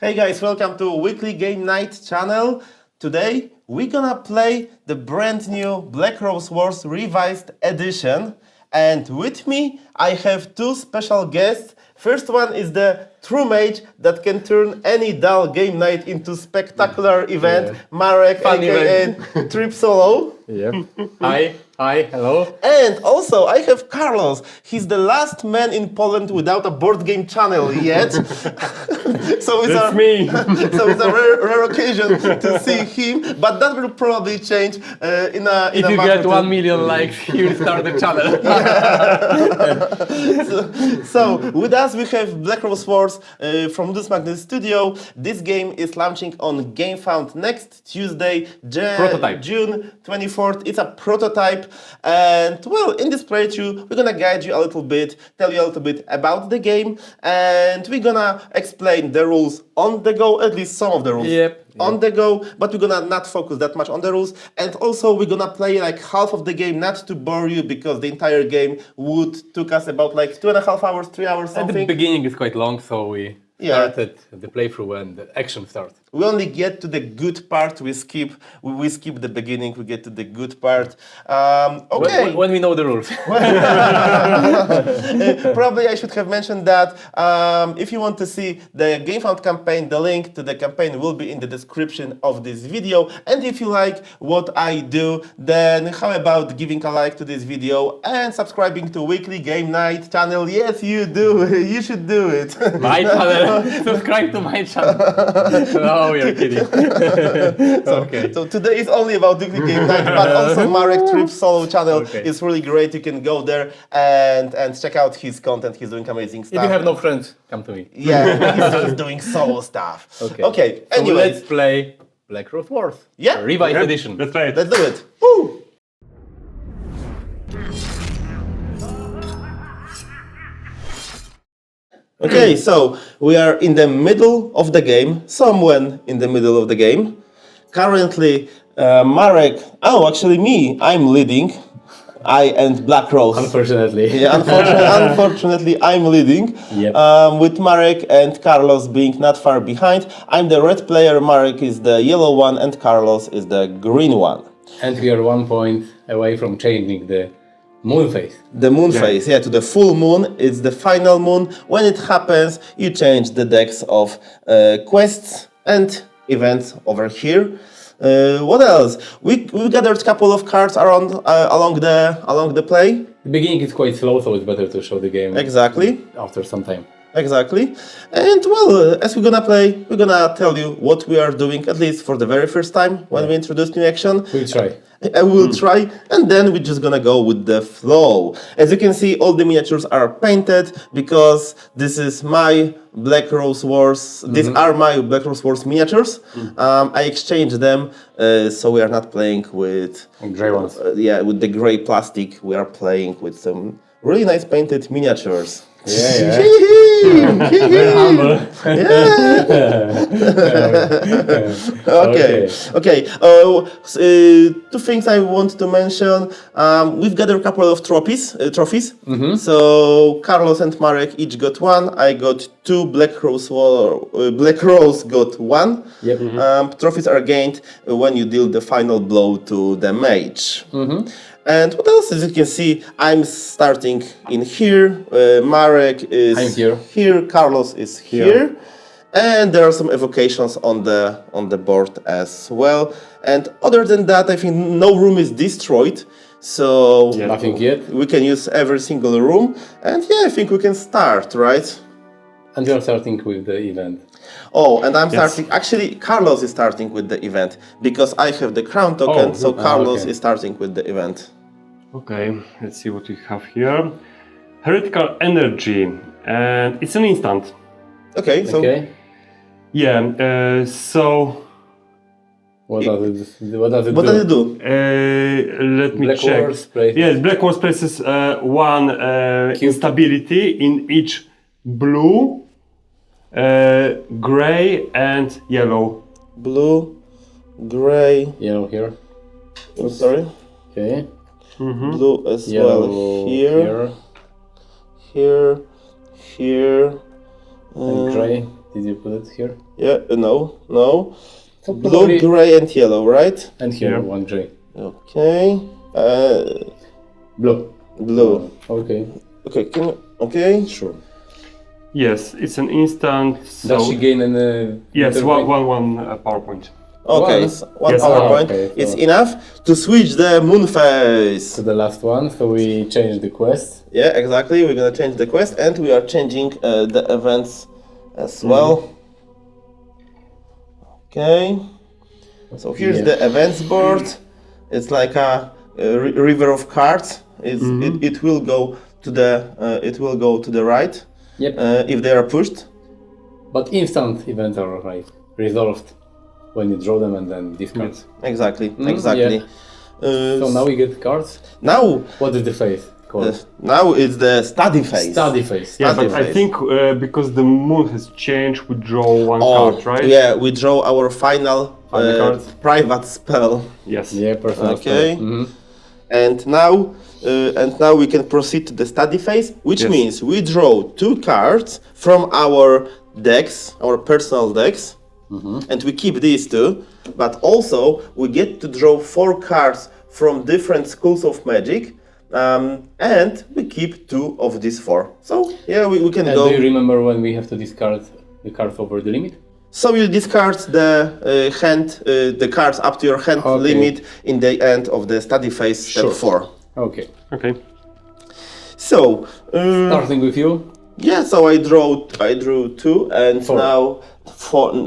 Hey guys, welcome to Weekly Game Night channel. Today we're gonna play the brand new Black Rose Wars Revised Edition. And with me I have two special guests. First one is the true mage that can turn any dull game night into spectacular event, Marek, Fun aka Trip Solo. Yep. Hi, hello. And also I have Carlos. He's the last man in Poland without a board game channel yet. So it's That's me. So it's a rare occasion to see him, but that will probably change in a If you get 1 million likes, you will start the channel. So with us we have Black Rose Wars from Ludus Magnus Studio. This game is launching on Gamefound next Tuesday, June 24th. It's a prototype, and well, in this playthrough we're gonna guide you a little bit, tell you a little bit about the game, and we're gonna explain the rules on the go, at least some of the rules. On the go, but we're gonna not focus that much on the rules, and also we're gonna play like half of the game, not to bore you, because the entire game took us about like 2.5 hours, 3 hours, something. At the beginning is quite long, so we started the playthrough and the action starts. We only get to the good part. We skip the beginning. We get to the good part. Okay. When we know the rules. Probably I should have mentioned that if you want to see the Gamefound campaign, the link to the campaign will be in the description of this video. And if you like what I do, then how about giving a like to this video and subscribing to Weekly Game Night channel? Yes, you do. You should do it. My channel. Subscribe to my channel. No, we are kidding. Okay. So today is only about Weekly Game Night, but also Marek Trip Solo channel is really great. You can go there and check out his content. He's doing amazing stuff. If you have no friends, come to me. Yeah, he's doing solo stuff. Okay. So Anyway, let's play Black Rose Wars. Yeah. Revised edition. Let's play it. Let's do it. Woo! Okay, so we are in the middle of the game, somewhere in the middle of the game. Currently, Marek, actually me, I'm leading. I and Black Rose. Unfortunately. Yeah, unfortunately, I'm leading. Yep. With Marek and Carlos being not far behind. I'm the red player, Marek is the yellow one, and Carlos is the green one. And we are 1 point away from changing the moon phase. The moon phase, to the full moon. It's the final moon. When it happens, you change the decks of quests and events over here. What else? We gathered a couple of cards around along the play. The beginning is quite slow, so it's better to show the game after some time. Exactly. And well, as we're gonna play, we're gonna tell you what we are doing, at least for the very first time when we introduce new action. We'll try. We'll try, and then we're just gonna go with the flow. As you can see, all the miniatures are painted because this is my Black Rose Wars. These are my Black Rose Wars miniatures. I exchanged them, so we are not playing with Grey ones. With the gray plastic. We are playing with some really nice painted miniatures. Very humble. Okay. Two things I want to mention. We've gathered a couple of trophies. So Carlos and Marek each got one. I got two. Black Rose got one. Yep. Trophies are gained when you deal the final blow to the mage. And what else? As you can see, I'm starting in here. Marek is here. Carlos is here. And there are some evocations on the board as well. And other than that, I think no room is destroyed. So nothing yet. We can use every single room. And I think we can start, right? And you're starting with the event. Oh, and I'm starting. Actually, Carlos is starting with the event because I have the crown token. So Carlos is starting with the event. Okay, let's see what we have here. Heretical Energy, and it's an instant. Okay, so so what does it do? Let me Black check. Wars places. Yes, Black Wars places one instability in each blue, gray, and yellow. Blue, gray, yellow here. Oh, sorry. Okay. Blue as Yellow well here, here, and gray. Did you put it here? Yeah, no. So Blue, probably- gray, and yellow, right? And here, Yeah. one gray. Okay. Blue. Blue. Okay, Okay, okay. sure. Yes, it's an instant. So Does she gain an... yes, interface? one PowerPoint. Okay, One? so one Yes. PowerPoint Okay, is so- enough to switch the moon phase. To the last one, so we change the quest. Yeah, exactly. We're gonna change the quest, and we are changing the events as well. Okay. So here's Yeah. the events board. It's like a, river of cards. It will go to the right Yep. if they are pushed. But instant events are like resolved when you draw them and then discard. Yes. Exactly. Mm, Exactly. yeah. So now we get cards. now, What is the phase called? now it's the study phase. Study phase. Yeah, Study but I phase. think because the moon has changed, we draw one Oh, card, right? yeah, we draw our final Final card. private spell. Yes. Yeah, personal Okay. spell. Mhm. And now we can proceed to the study phase, which Yes. means we draw 2 cards from our decks, our personal decks, and we keep these 2. But also we get to draw 4 cards from different schools of magic, and we keep 2 of these 4. So yeah, we can And go. do you remember when we have to discard the cards over the limit? So you discard the the cards up to your hand Okay. limit in the end of the study phase, step Sure. 4. Okay. Okay. So. Starting with you. Yeah, so I drew 2, and 4. now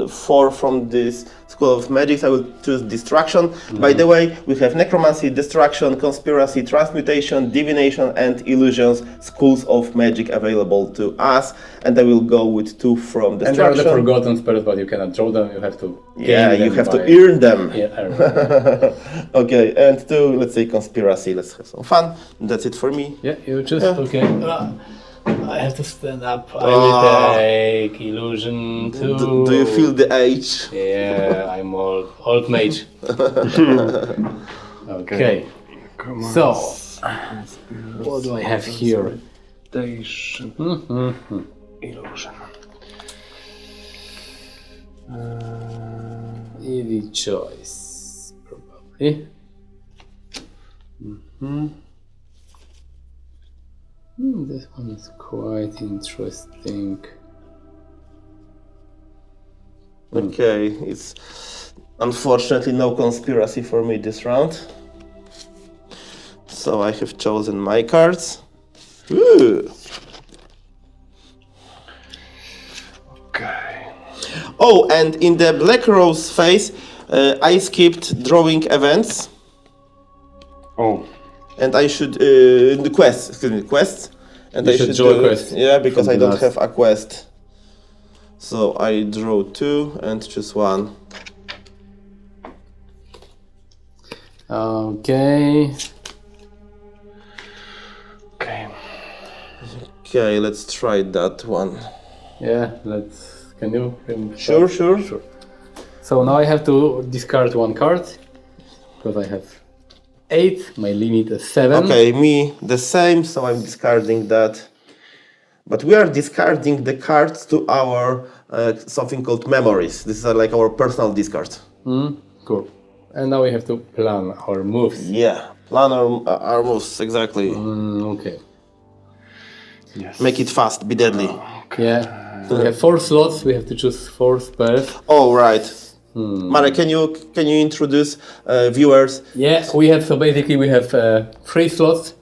4 from this School of Magic. I will choose Destruction. By the way, we have Necromancy, Destruction, Conspiracy, Transmutation, Divination, and Illusions schools of magic available to us. And I will go with 2 from And they are the Destruction. forgotten spells, but you cannot draw them. You have to. Yeah, gain you them have to by- earn them. Yeah, earn them. Okay, and 2, let's say Conspiracy. Let's have some fun. That's it for me. Yeah, you just Yeah. okay. I have to stand up. I will take illusion too. Do you feel the age? Yeah, I'm old mage. Okay. So, what do I have here? Illusion. Easy choice, probably. This one is quite interesting. Okay, it's unfortunately no conspiracy for me this round. So I have chosen my cards. Ooh. Okay. Oh, and in the Black Rose phase, I skipped drawing events, Oh. and I should the quests. Excuse me, quests. And You I should draw a do- quest Yeah, because from I the don't last. have a quest. So I draw 2 and choose 1. Okay. Okay. Okay, let's try that one. Yeah, let's. Can you? Sure. Sure. So now I have to discard 1 card because I have 8. My limit is 7. Okay, me the same, so I'm discarding that. But we are discarding the cards to our something called memories. This is like our personal discard. Cool. And now we have to plan our moves. Yeah, plan our moves, exactly. Okay. Yes. Make it fast, be deadly. Yeah. So we have 4 slots. We have to choose 4 spells. Oh, right. Marek, can you introduce viewers? Yeah, we have. So basically, we have 3 slots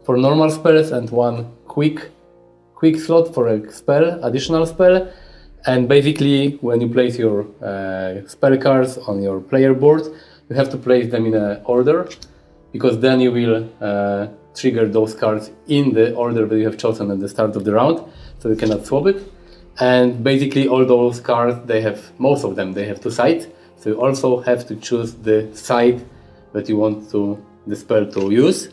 for normal spells and 1 quick slot for a spell, additional spell. And basically, when you place your spell cards on your player board, you have to place them in an order, because then you will trigger those cards in the order that you have chosen at the start of the round, so you cannot swap it. And basically, all those cards, most of them, they have 2 sides. So you also have to choose the side that you want the spell to use.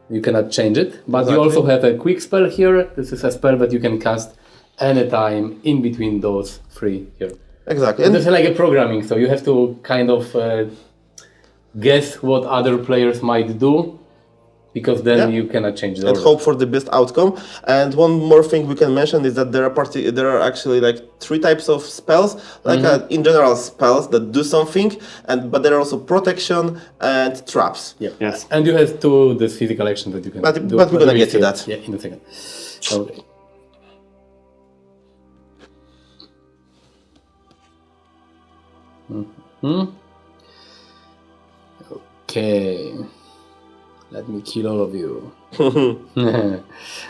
You cannot change it, but you Exactly. also have a quick spell here. This is a spell that you can cast anytime in between those 3 here. Exactly. And And this is like a programming, so you have to kind of guess what other players might do because then Yeah. you cannot change the and order. hope for the best outcome. And one more thing we can mention is that there are actually like 3 types of spells, like in general spells that do something, but there are also protection and traps. Yeah. Yes. And you have two this physical action that you can But do. we're gonna we'll get to see it, that. Yeah, in a second. Okay. Okay. Let me kill all of you.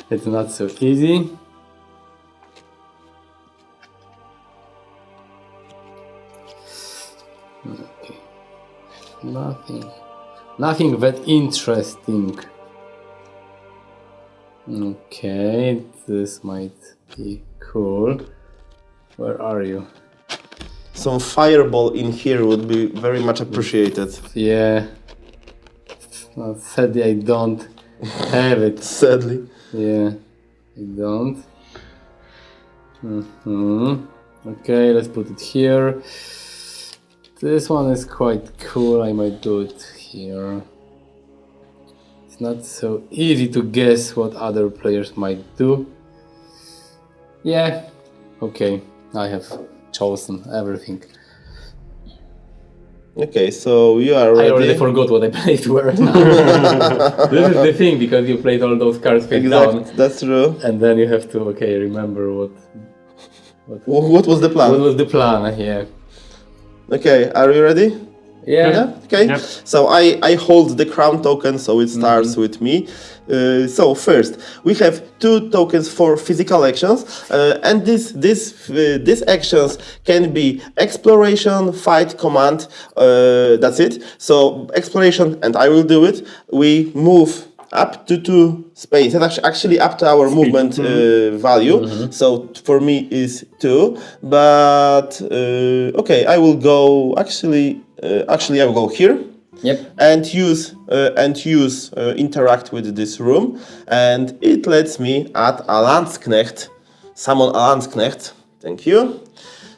It's not so easy. Okay. Nothing that interesting. Okay, this might be cool. Where are you? Some fireball in here would be very much appreciated. Yeah. Well, sadly, I don't have it. Sadly. Yeah, I don't. Okay, let's put it here. This one is quite cool. I might do it here. It's not so easy to guess what other players might do. Yeah, okay. I have chosen everything. Okay, so you are ready. I already forgot what I played where. This is the thing, because you played all those cards face down, That's true. and then you have to remember what What was the plan? what was the plan. Yeah. Okay, are you ready? Yeah. Okay. Yep. So I hold the crown token, so it starts with me. So first, we have 2 tokens for physical actions, and these actions can be exploration, fight, command. That's it. So exploration, and I will do it. We move up to 2 space, and actually up to our movement value. So for me is 2, but okay, I will go actually I will go here. Yep. And use interact with this room, and it lets me add a Landsknecht, summon a Landsknecht. Thank you.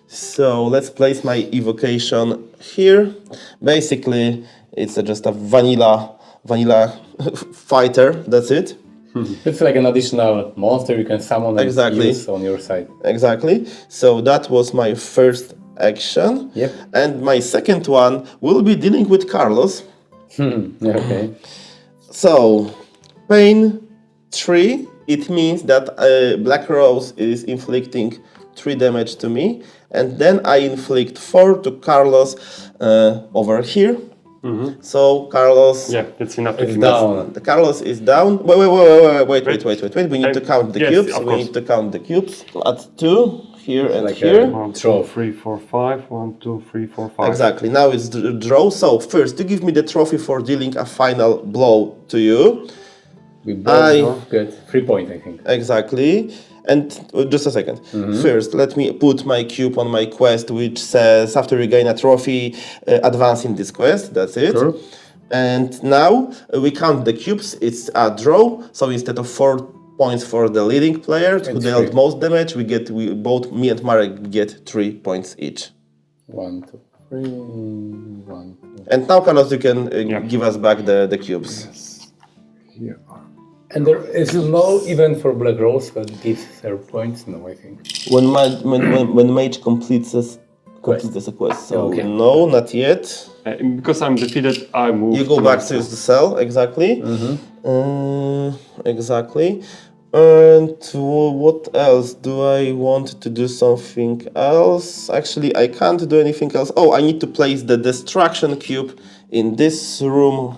So let's place my evocation here. Basically, it's just a vanilla fighter. That's it. It's like an additional monster you can summon and Exactly. use on your side. Exactly. So that was my first action. Yep. And my second one will be dealing with Carlos. Okay. So, pain 3, it means that Black Rose is inflicting 3 damage to me, and then I inflict 4 to Carlos over here. So Carlos, Yeah, that's enough to It's kill. down. the Carlos is down. Wait. We need to count the Yes, cubes. of We course. need to count the cubes. At 2 here and Like here. 1, Draw. 2, 3, 4, 5. 1, 2, 3, 4, 5. Exactly. Now it's draw. So first, to give me the trophy for dealing a final blow to you. We both get 3 points, I think. Exactly. And just a second. First, let me put my cube on my quest, which says after you gain a trophy, advance in this quest. That's it. Sure. And now we count the cubes. It's a draw. So instead of 4 points for the leading player who And dealt 3. most damage, we both, me and Marek, get 3 points each. 1, 2, 3. 1, 2. And now, Carlos, you can Yeah. give us back the cubes. Here are. And there is no event for Black Rose that gives her points? No, I think. When mage completes a quest. So Okay. no, not yet. Because I'm defeated, I move. You go to back my to the side. cell, exactly. Exactly. And what else? Do I want to do something else? Actually, I can't do anything else. Oh, I need to place the destruction cube in this room,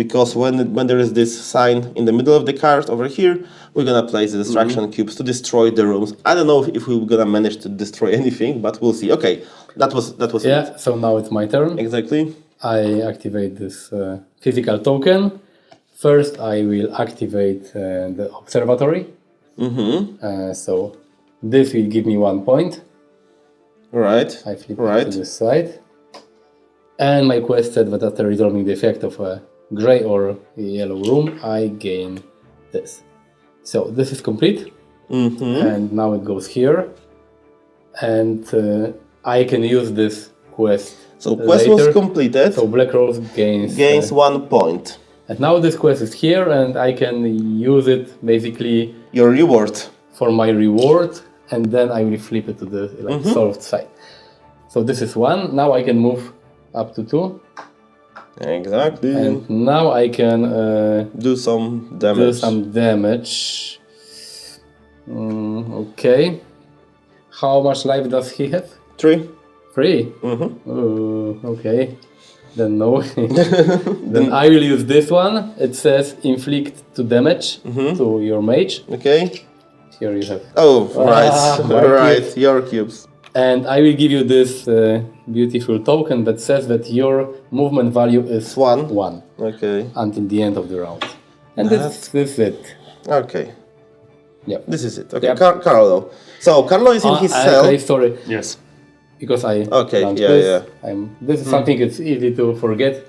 because when there is this sign in the middle of the card over here, we're gonna place the destruction cubes to destroy the rooms. I don't know if we're gonna manage to destroy anything, but we'll see. Okay, that was Yeah, it. so now it's my turn. Exactly. I activate this physical token. First, I will activate the observatory. So this will give me 1 point. Right. I flip Right. it to this side. And my quest said that after resolving the effect of a gray or yellow room, I gain this. So this is complete. And now it goes here. And I can use this quest. So quest later. was completed. So Black Rose gains 1 point. And now this quest is here, and I can use it basically Your reward. for my reward, and then I will flip it to the solved side. So this is 1. Now I can move up to 2, Exactly. and now I can do some do damage. some damage. Okay. How much life does he have? 3. 3. Okay. Then no. Then I will use this one. It says inflict 2 damage to your mage. Okay. Here you have. Oh, right. my right. cubes. Your cubes. And I will give you this beautiful token that says that your movement value is 1. 1 Okay. until the end of the round. And this is it. Okay. Yep. This is it. Okay. Yep. Carlo. So Carlo is in his cell. Okay, sorry. Yes. Because I Okay, launched yeah, this. yeah. This is something it's easy to forget.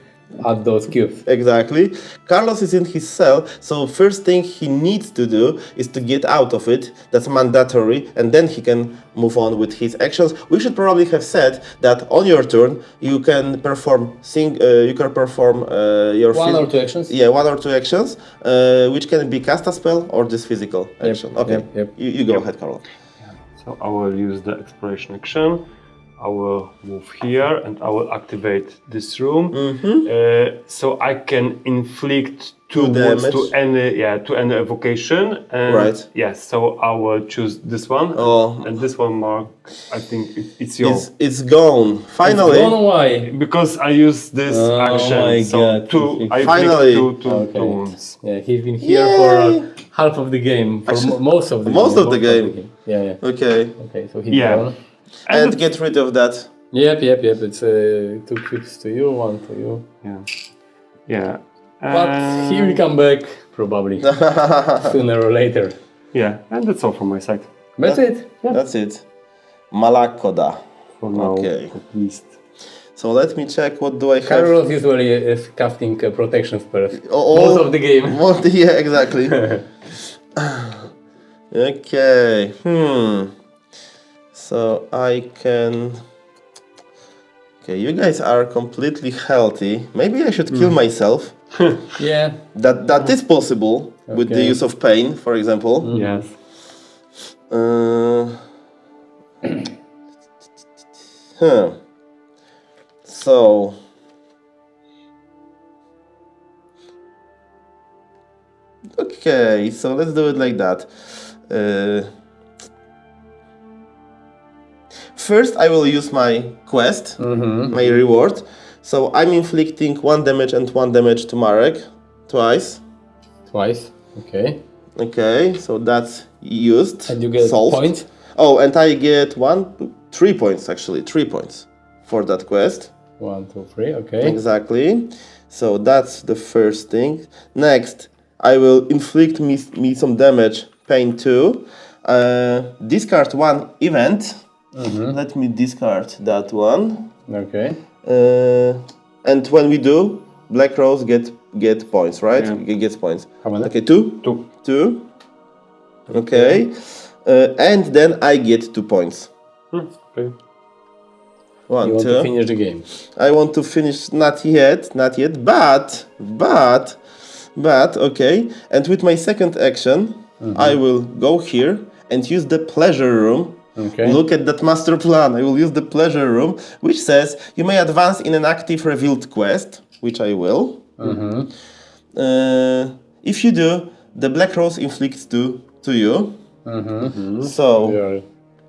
Add those cubes. Exactly. Carlos is in his cell, so first thing he needs to do is to get out of it. That's mandatory, and then he can move on with his actions. We should probably have said that on your turn you can perform your 1 or 2 actions. Yeah, 1 or 2 actions, which can be cast a spell or this physical action. Okay, yep. You go ahead, Carlo. So I will use the exploration action. I will move here and I will activate this room. So I can inflict 2 wounds damage. to any evocation. And Right. Yes, so I will choose this one. Oh. And this one, Mark, I think it's yours. It's gone. Finally. Don't know why. Because I use this action. my so God. I Finally. inflict two Okay. wounds. Yeah, he's been here for half of the game. For most of the most game. of the game. Yeah, yeah. Okay. Okay, so he's Yeah. gone. And get rid of that. Yep. It's 2 cubes to you, 1 to you. Yeah. But he will come back probably sooner or later. Yeah, and that's all from my side. That's it. Yeah. That's it. Malakoda. For now, Okay. at least. So let me check what do I have. Carlos usually is casting protection spells Oh, most of the game. Yeah, exactly. Okay. So I can. Okay, you guys are completely healthy. Maybe I should kill myself. Yeah. That is possible with the Okay. use of pain, for example. Yes. So. Okay, so let's do it like that. First, I will use my quest, my reward. So I'm inflicting 1 damage and 1 damage to Marek, twice. Twice. Okay. Okay, so that's used. And you get solved. points. Oh, and I get 3 points actually, 3 points for that quest. 1, 2, 3. Okay. Exactly. So that's the first thing. Next, I will inflict me some damage, pain 2. Discard 1 event. Let me discard that one. Okay. And when we do, Black Rose get points, right? Yeah. Gets points. How many? Okay, 2. 2. Okay. And then I get 2 points. Okay. 1, You want 2. to finish the game. I want to finish, not yet, but, okay. And with my second action, I will go here and use the pleasure room. Okay. Look at that master plan. I will use the pleasure room, which says you may advance in an active revealed quest, which I will. If you do, the Black Rose inflicts 2 to you. So Yeah.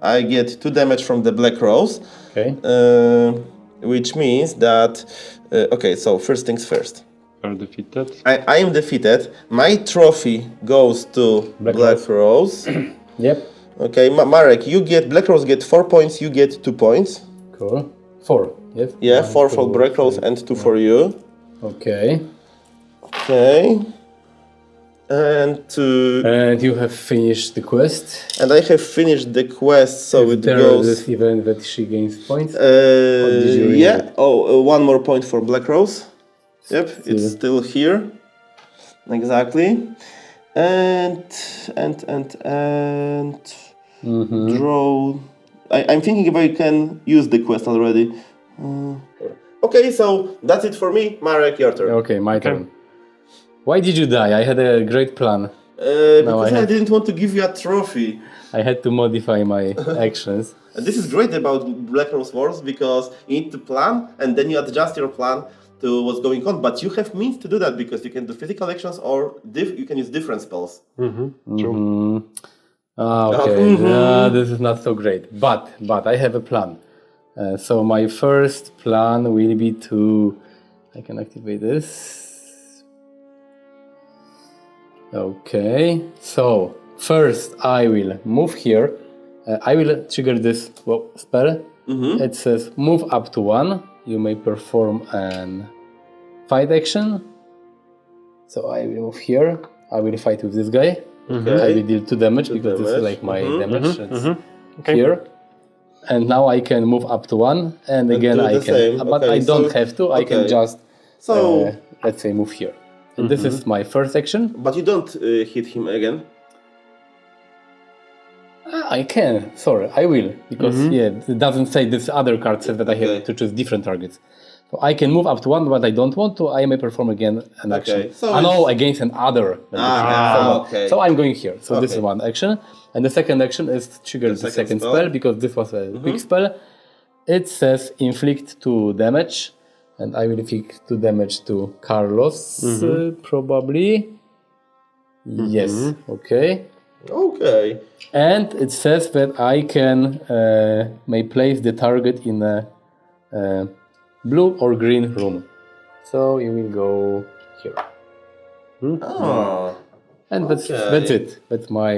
I get 2 damage from the Black Rose. Okay. Which means that, okay, so first things first. Are defeated. I am defeated. My trophy goes to Black Rose. Yep. Okay, Marek, Black Rose get 4 points, you get 2 points. Cool. 4. Yes. Yeah, 1, 4 2, for Black Rose 3. and 2 for you. Okay. Okay. And you have finished the quest. I have finished the quest, so it There goes. this event that she gains points. did you Yeah. read? Oh, 1 more point for Black Rose. Yep, it's still here. Exactly. And draw. I'm thinking if I can use the quest already. Okay, so that's it for me. Marek, your turn. Okay, my turn. Why did you die? I had a great plan. Because I had- didn't want to give you a trophy. I had to modify my actions. And this is great about Black Rose Wars because you need to plan and then you adjust your plan to what's going on. But you have means to do that because you can do physical actions or you can use different spells. True. Okay, this is not so great. But I have a plan. So my first plan will be to... I can activate this. Okay, so first I will move here. I will trigger this spell. It says move up to 1. You may perform an fight action. So I will move here. I will fight with this guy. I will deal 2 damage because this is like my damage. It's here. And now I can move up to 1. And again do I the can. same. But Okay, I don't so- have to. I can just, So, let's say, move here. And this is my first action. but you don't hit him again. I can, sorry, I will, because it doesn't say this other card says that I have to choose different targets. So I can move up to 1, but I don't want to. I may perform again an action. so No, against another. okay. So I'm going here. So this is Okay. one action, and the second action is to trigger the second second spell. spell because this was a quick spell. It says inflict 2 damage, and I will inflict 2 damage to Carlos, probably. Yes. Okay. Okay. And it says that I can may place the target in a blue or green room. So you will go here. Oh. And that's it. That's my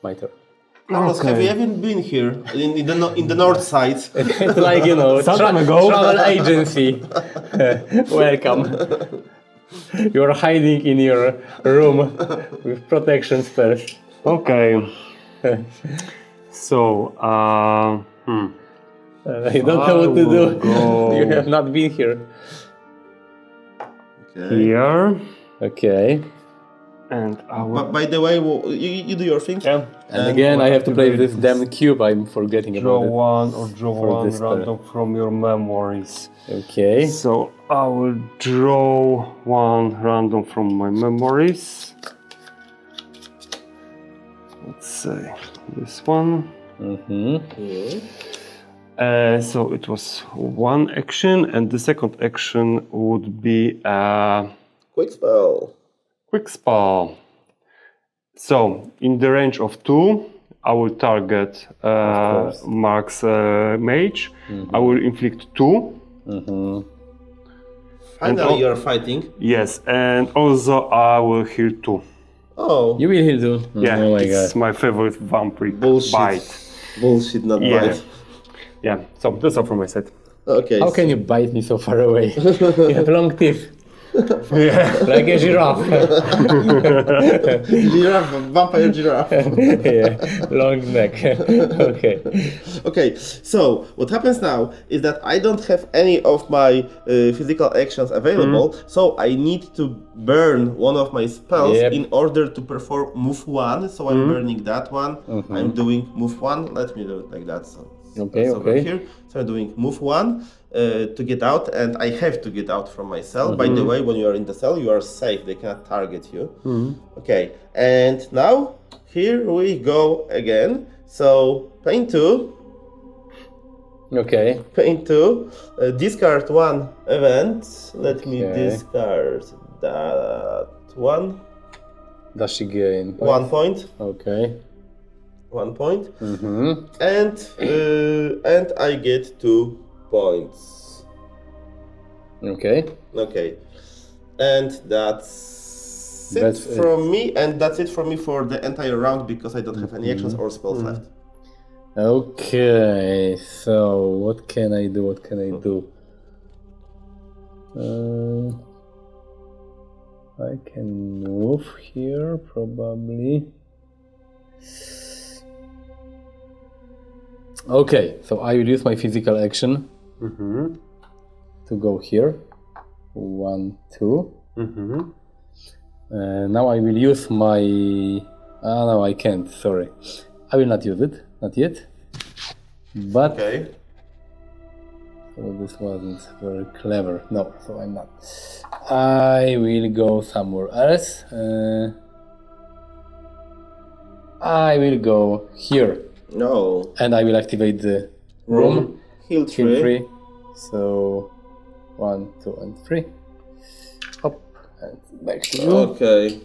my turn. Carlos, have you ever been here in the north side? It's like, you know, Some time ago. travel agency. Welcome. You're hiding in your room with protection spells. Okay. So, I don't know what to do. go You have not been here. here, Okay. and I will. But by the way, you do your thing. Yeah. And again, I have to play this damn cube. I'm forgetting Draw about one or draw for one this spell. random from your memories. it. Okay. So I will draw one random from my memories. Let's say this one. So it was one action, and the second action would be a Quick spell. quick spell. So in the range of 2, I will target course. Mark's mage. I will inflict 2. Finally, you're fighting. Yes, and also I will heal 2. Oh. You will heal too. Yeah, Oh my it's god. my favorite vampire Bullshit. bite. Bullshit, not Yeah. bite. Yeah, so that's all from my side. Okay. How can you bite me so far away? You have long teeth. Yeah. Like a giraffe. Giraffe, vampire giraffe. Yeah, long neck. Okay. Okay, so what happens now is that I don't have any of my physical actions available, so I need to burn one of my spells Yep. in order to perform move 1. So I'm burning that one. I'm doing move 1. Let me do it like that. So Okay, that's over okay. here. So I'm doing move 1 to get out, and I have to get out from my cell. By the way, when you are in the cell, you are safe. They cannot target you. Okay, and now here we go again. So pain 2. Okay. Pain 2, discard 1 event. Let me Okay. discard that one. Does she gain? 1 point. Okay. 1 point. And I get 2 points. Okay. Okay. And that's That's it from me. And that's it from me for the entire round because I don't have any actions or spells left. Okay, so what can I do? What can I do? I can move here probably. Okay, so I will use my physical action to go here. 1, 2. Now I will use my. No, I can't. Sorry, I will not use it. Not yet. But Okay. So this wasn't very clever. No, so I'm not. I will go somewhere else. I will go here. No. And I will activate the room. Heal Heal 3. 3. So 1, 2, and 3. Hop. And back to you. Okay.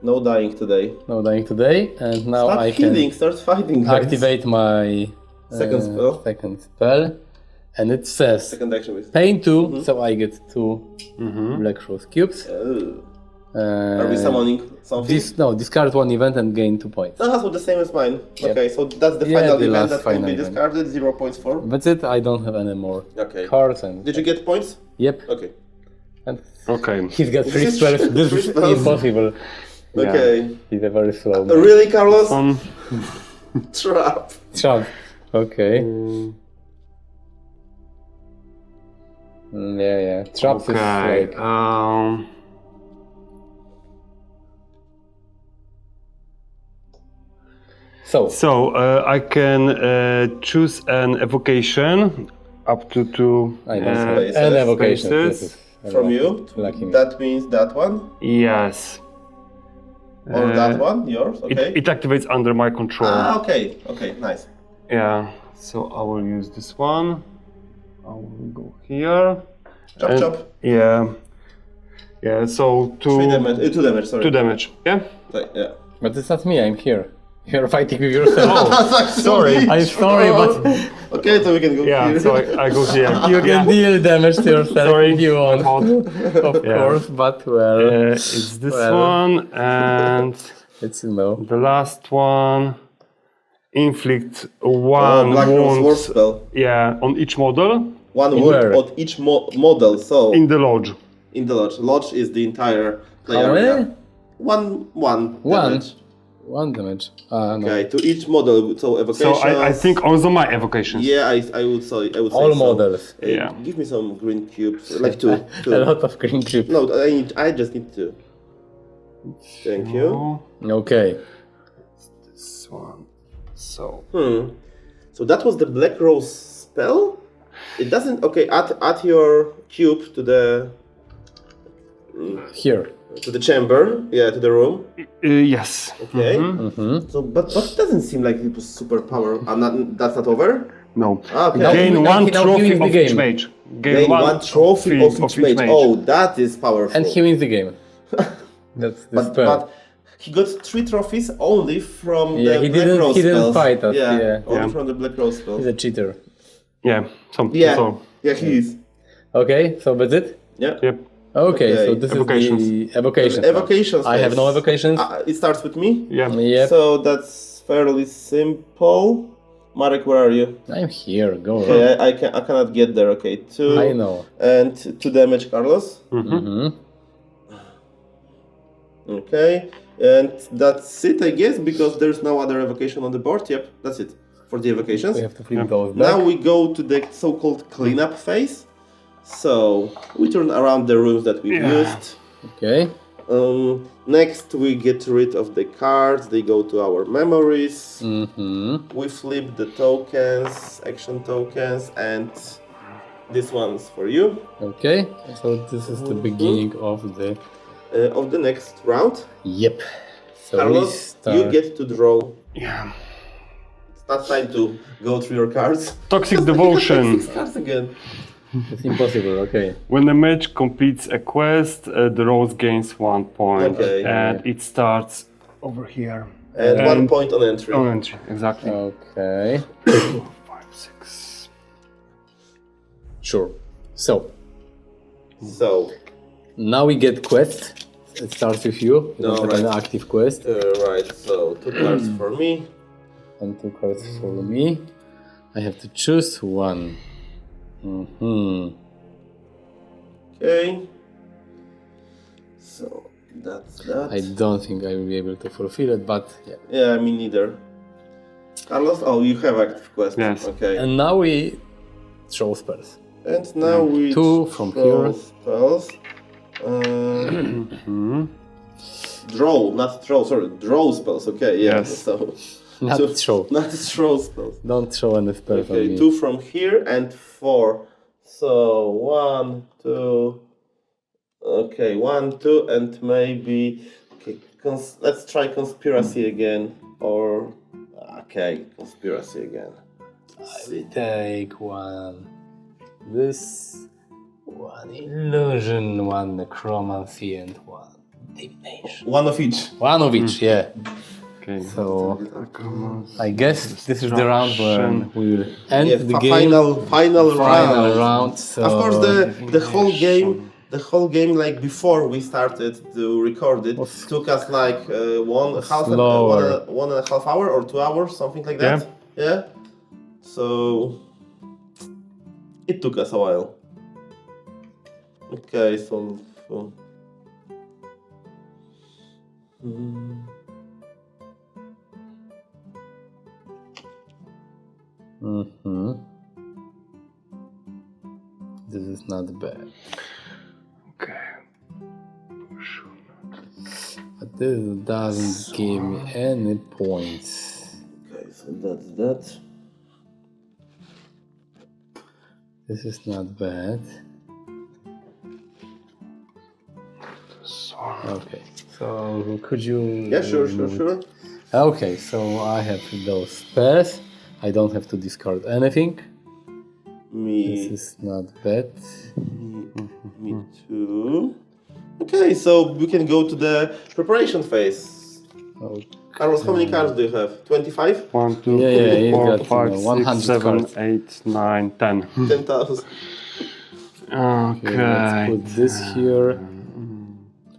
No dying today. No dying today. And now Start I healing, can start fighting. guys. activate my Second spell. second spell. And it says Second action with. pain 2, so I get 2 Black Rose cubes. Oh. Are we summoning something? Discard 1 event and gain 2 points. That's the same as mine. Yep. Okay, so that's the Yeah, final the event last that can final be event. discarded, 0 points for. That's it, I don't have any more Okay. cards. And Did you get points? Yep. Okay. And Okay. he's got 3 This is spells. This three is spells. impossible. Yeah. Okay. He's a very slow man. Really, Carlos? Trap. Trap. Trump. Okay. Yeah. Traps is Okay. like... So I can choose an evocation up to 2 I don't have spaces. any evocation. Spaces. This is From you? Lucky me. That means that one? Yes. Or that one? Yours? Okay. It activates under my control. Okay. Okay, nice. Yeah. So I will use this one. I will go here. Chop, And- chop. Yeah. Yeah. So 2 damage, 2 damage, sorry. 2 damage. Yeah. Yeah. But it's not me, I'm here. You're fighting with yourself. Sorry. I'm sorry, but Okay, so we can go Yeah. here. So I go here. you can deal damage to yourself Sorry. if you want. Of Yeah. course, but well, It's this Well. one and it's no. the last one. Inflict Oh, one Black Rose War wound. spell. Yeah, on each model One Where? wound on each model, so in the lodge. in the lodge. Lodge is the entire player How many? area. One damage. 1 damage. No. Okay, to each model, so So evocations. I think also my evocations. Yeah, I would say. I would All say so. models. Yeah. Give me some green cubes, like two. A lot of green chip. No, I just need 2. Thank you. Oh, Okay. this one. So So that was the Black Rose spell. It doesn't. Okay, add your cube to the Here. chamber. Yeah, to the room. yes. Okay. Mm-hmm. So, but it doesn't seem like it was super power. That's not over. No. Okay. Now Gain he- one now he trophy wins the of each game. mage. Gain one trophy of each mage. Oh, that is powerful. And he wins the game. That's the spell. But he got 3 trophies only from Yeah, the he Black didn't- Rose he didn't spells. fight us, Yeah, yeah. only Yeah. from the Black Rose spells. He's a cheater. Yeah. Yeah, So, yeah, he is. Okay, so that's it? Yeah. yep. Okay, Okay. so this Evocations. is the evocation. Evocations. I have no evocations. It starts with me. Yeah. Yep. So that's fairly simple. Marek, where are you? I'm here, go on. Okay, I cannot get there. Okay, 2. I know. And 2 damage, Carlos. Mm-hmm. Okay, and that's it, I guess, because there's no other evocation on the board. Yep, that's it for the evocations. We have to flip those back. Now we go to the so-called cleanup phase. So we turn around the rooms that we've Yeah. used. Okay. Next, we get rid of the cards. They go to our memories. Mm-hmm. We flip the tokens, action tokens, and this one's for you. Okay, so this is the beginning of the... Of the next round. Yep. So we Carlos, start... you get to draw. Yeah. It's not time to go through your cards. Toxic devotion. 6 cards again. It's impossible, okay. When the mage completes a quest, the rose gains 1 point, Okay. and it starts over here. And 1 point on entry. On entry, exactly. Okay. 5, 6. Sure. So, So, now we get quest. It starts with you. You don't have Alright. an active quest. right, so 2 cards for me. And 2 cards for me. I have to choose one. Mm-hmm. Okay. So, that's that. I don't think I will be able to fulfill it, but yeah. Yeah, me neither. Carlos, oh, you have active quest. Yes. Okay. And now we throw spells. And now we 2 from draw here. spells. Draw, not throw, sorry, draw spells, okay, yeah. Yes. So, Not throw. Not throw spells. Don't throw any spells on Okay, me. 2 from here and 4. So 1, 2. Okay, 1, 2, and maybe. Okay, let's try conspiracy again. Or. Okay, conspiracy again. I will take one. This, one illusion, one necromancy, and one divination. One of each. One of each, yeah. Okay. So I guess this is the round when we will end Yeah, the game. final round. So Of course, the whole game, like before we started to record it, took us like one and a half hour or 2 hours, something like that. Yeah. So it took us a while. Okay, so. This is not bad. Okay. But this doesn't give me any points. Okay, so that's that. This is not bad. Okay, so could you... Yeah, sure. Okay, so I have those spells. I don't have to discard anything. This is not bad. Me too. Okay, so we can go to the preparation phase. Okay. Carlos, how many cards do you have? 25? 1, 2, Yeah, 3, you 4, got, 5, 100 6, 7, cards. 8, 9, 10. 10,000. Okay. Let's put this here.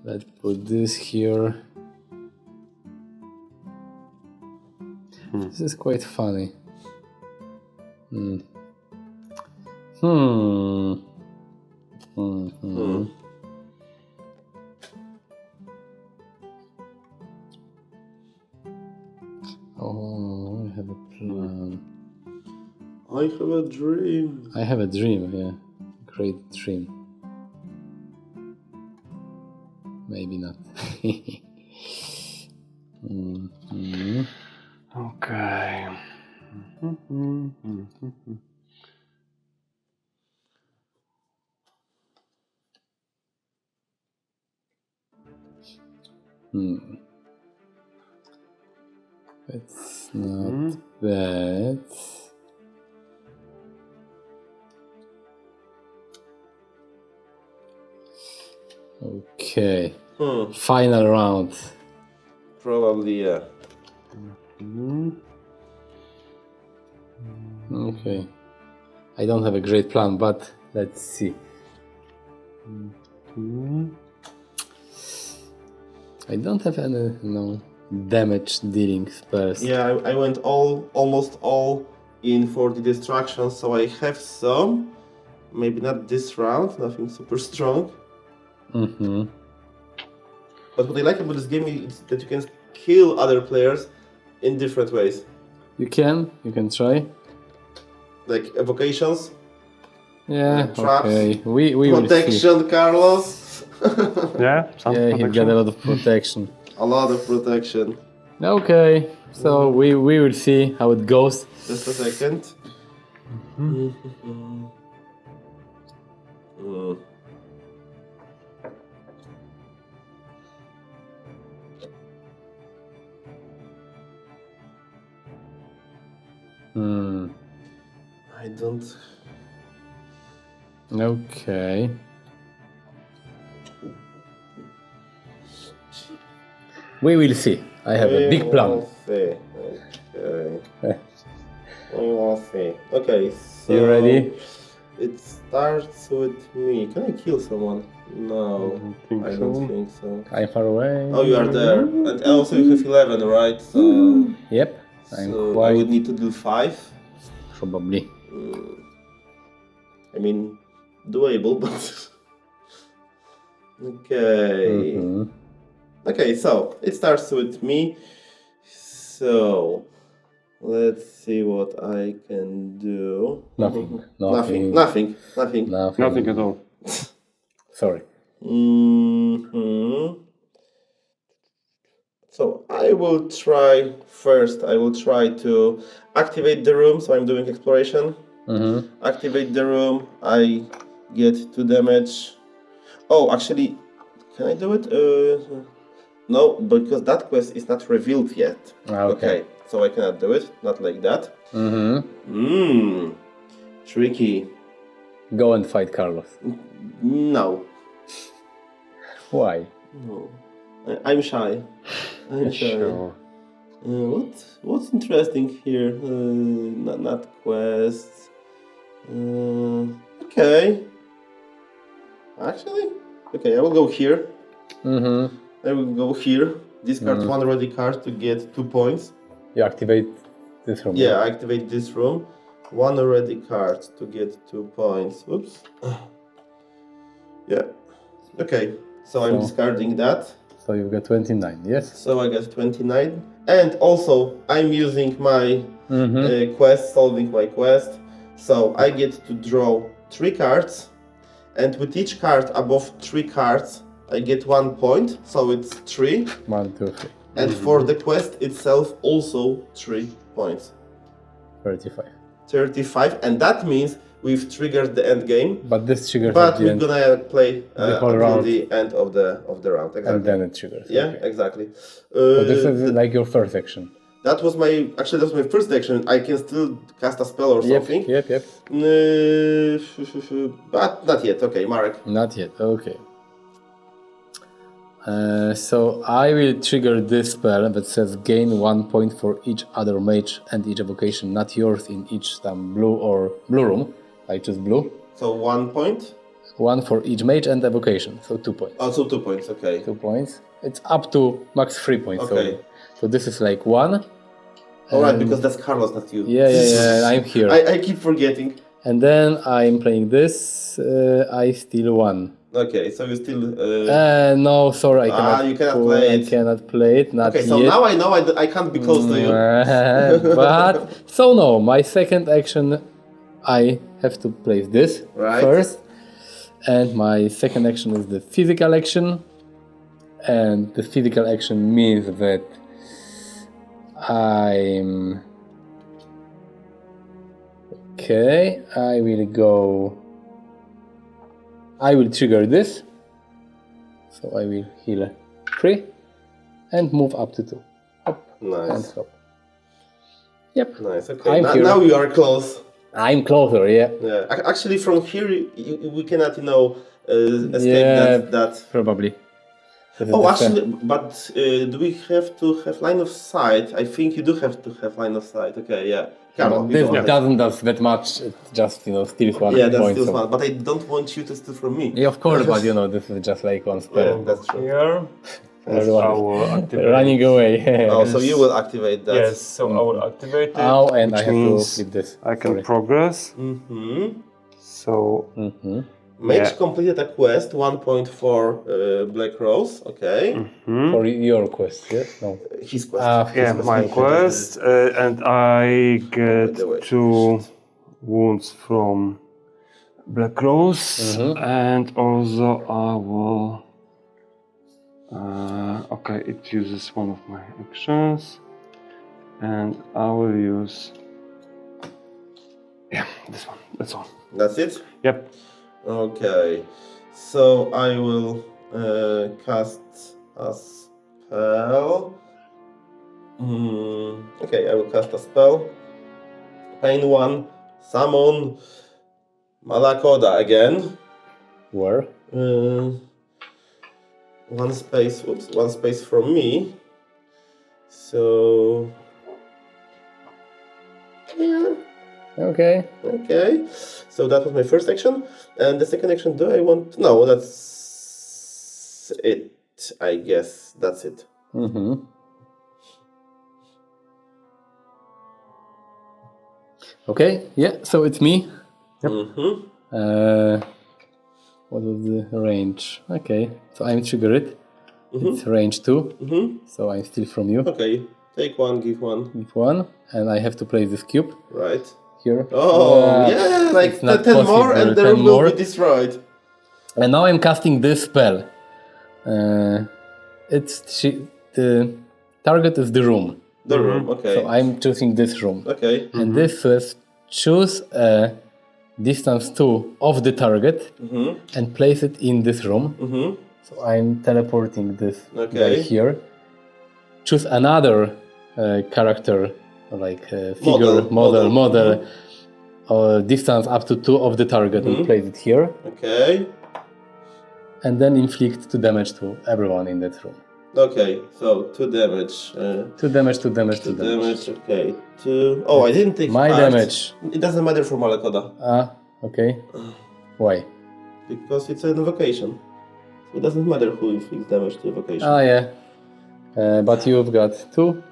Let's put this here. This is quite funny. Oh, I have a plan. I have a dream. I have a dream, yeah. Great dream. Maybe not. Okay. It's not bad. Okay. Final round. Probably, yeah. Okay. I don't have a great plan, but let's see. I don't have any, damage dealing spells. Yeah, I went almost all in for the destruction, so I have some. Maybe not this round, nothing super strong. But what I like about this game is that you can kill other players in different ways. You can try. Like evocations. Yeah, traps, okay. We will see. Protection, Carlos. Yeah, Yeah, he got a lot of protection. A lot of protection. Okay, so we will see how it goes. Just a second. I don't. Okay. We will see. I have a big plan. We'll see. Okay. We will see. Okay, so You ready? It starts with me. Can I kill someone? No, I don't think so. I'm far away. Oh, you are there. And also you have 11, right? So, Yep. I'm so I quite would need to do 5. probably. I mean, doable, but... Okay. Okay, so it starts with me. So let's see what I can do. Nothing. Nothing Nothing at all. Sorry. So I will try first. I will try to activate the room. So I'm doing exploration. Activate the room. I get 2 damage. Oh, actually, can I do it? No, because that quest is not revealed yet. Okay. So I cannot do it. Not like that. Tricky. Go and fight Carlos. No. Why? No. I'm shy. I'm shy. Sure. What's interesting here? Not quests. Okay. Actually, okay. I will go here. I will go here. Discard 1 ready card to get 2 points. You activate this room. Yeah, I activate this room. 1 ready card to get 2 points. Oops. Yeah. Okay. So I'm discarding that. So you've got 29, yes? So I get 29. And also, I'm using my quest, solving my quest. So I get to draw 3 cards. And with each card above 3 cards, I get 1 point. So it's 3. 1, 2, 3. And for the quest itself, also 3 points. 35. 35. And that means we've triggered the end game. But this triggers But at the we're end, gonna play the whole until round. the end of the round. Exactly. and then it triggers. Yeah, Okay. exactly. So this is like your first action. That was my first action. I can still cast a spell or something. Yep. But not yet. Okay, Marek. Not yet, okay. So I will trigger this spell that says gain 1 point for each other mage and each evocation not yours in each blue room. I choose blue. So 1 point. 1 for each mage and evocation, so 2 points. Also 2 points. Okay. 2 points. It's up to max 3 points. Okay. So this is like 1. All right, because that's Carlos, not you. Yeah, I'm here. I keep forgetting. And then I'm playing this. I steal 1. Okay, so you still. No, sorry, I cannot. You cannot play it. I cannot play it. Not Okay, so yet. now I know I can't be close to you. But so no, my second action, I have to place this Right. first, and my second action is the physical action, and the physical action means that I'm okay. I will trigger this, so I will heal 3 and move up to 2. Hop and Nice. hop. Yep. Nice. Okay. I'm here. Now you are close. I'm closer, yeah. Yeah. Actually, from here we cannot, escape Yeah, that. Probably. This is Oh, the actually, but do we have to have line of sight? I think you do have to have line of sight. Okay, yeah. Carlo, But you this go ahead. doesn't do that much. It just steals 1 Yeah, that's point. still so- fun. But I don't want you to steal from me. Yeah, of course, but this is just like 1 Yeah, spell. that's true. Here. Everyone I will activate. running away. Oh, so you will activate that. Yes, so I will activate it. Oh, and I which have to means flip this. I can Sorry. progress. Mm-hmm. So Mage Yeah. completed a quest, 1 point for Black Rose. Okay. For your quest, yes? No. His quest. yeah, His my quest. quest, and I get the way. 2 wounds from Black Rose, and also I will. Okay, it uses one of my actions, and I will use. Yeah, this one. That's all. That's it? Yep. Okay. So I will cast a spell. Okay, I will cast a spell. Pain 1. Summon Malakoda again. Where? 1 space. Oops, 1 space from me. So. Yeah. Okay. Okay, so that was my first action, and the second action. Do I want? No, that's it. I guess that's it. Okay, yeah, so it's me. Mm-hmm. What was the range? Okay, so I'm triggered. It's range 2, so I'm still from you. Okay, take 1, give 1. Give 1, and I have to place this cube Right. here. Oh, yeah, like it's not 10 more, possible, and the 10 room will more. be destroyed. And now I'm casting this spell. target is the room. The room, okay. So I'm choosing this room. Okay. And this says choose a distance 2 of the target and place it in this room. So I'm teleporting this guy here. Choose another character, like figure, model, distance up to 2 of the target and place it here. Okay. And then inflict 2 damage to everyone in that room. Okay, so 2 damage. 2 damage, 2 damage, 2 damage, okay. 2. Oh, I didn't take my part. damage. It doesn't matter for Malakoda. Okay. Why? Because it's an evocation. So it doesn't matter who inflicts damage to evocation. Yeah. But you've got 2.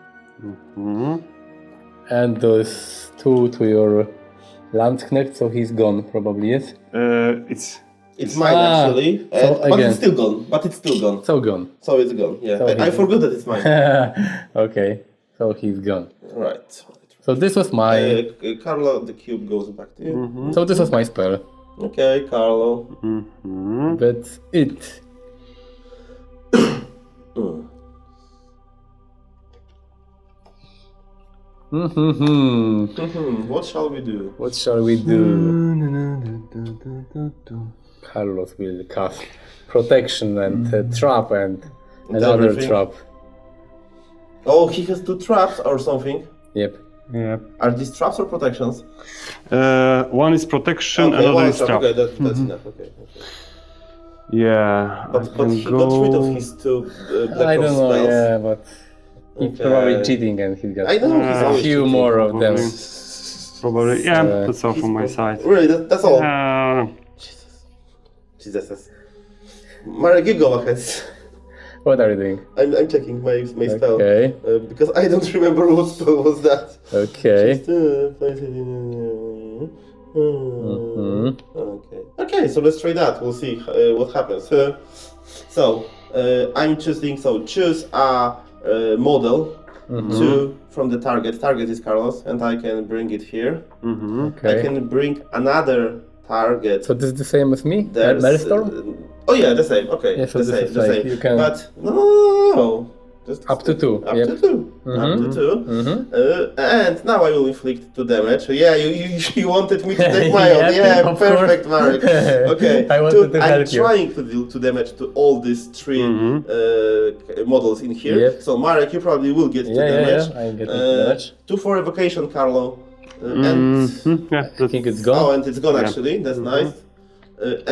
And those 2 to your Landsknecht, so he's gone probably, yes? It's mine actually, so but again. it's still gone. But it's still gone. So gone. So it's gone. Yeah, So I forgot that it's mine. Okay, so he's gone. Right. So this was my. Carlo, the cube goes back to you. So this was my spell. Okay, Carlo. That's it. What shall we do? What shall we do? Carlos will cast protection and trap and another everything. trap. Oh, he has 2 traps or something. Yep. Are these traps or protections? One is protection, Okay, another one is trap. trap. Okay, that's enough. Okay. Yeah. But he got rid of his 2 black I don't know, spells. yeah, but he's probably cheating and he's got I know he's a always few cheating. more of them. Probably. Yeah, that's all from my side. Really, that's all. Jesus. Marek, you go ahead. What are you doing? I'm checking my spell. Okay. Because I don't remember what spell was that. Okay. Okay, so let's try that. We'll see what happens. I'm choosing, choose a model from the target. Target is Carlos, and I can bring it here. Okay. I can bring another target. So this is the same as me? There's, Maelstrom? Oh yeah, the same. Okay, Yeah, so the this same, is the like same. you can- But no. Just Up to 2. Up Yep. to 2. Up to 2. And now I will inflict 2 damage. Yeah, you wanted me to take my own. Yep, Yeah, of perfect, course. Marek. Okay. I wanted to I'm help you. trying to deal 2 damage to all these 3 models in here. Yep. So Marek, you probably will get 2 damage. I get damage. 2 for evocation, Carlo. And Yeah, I think it's gone. and it's gone actually. That's nice.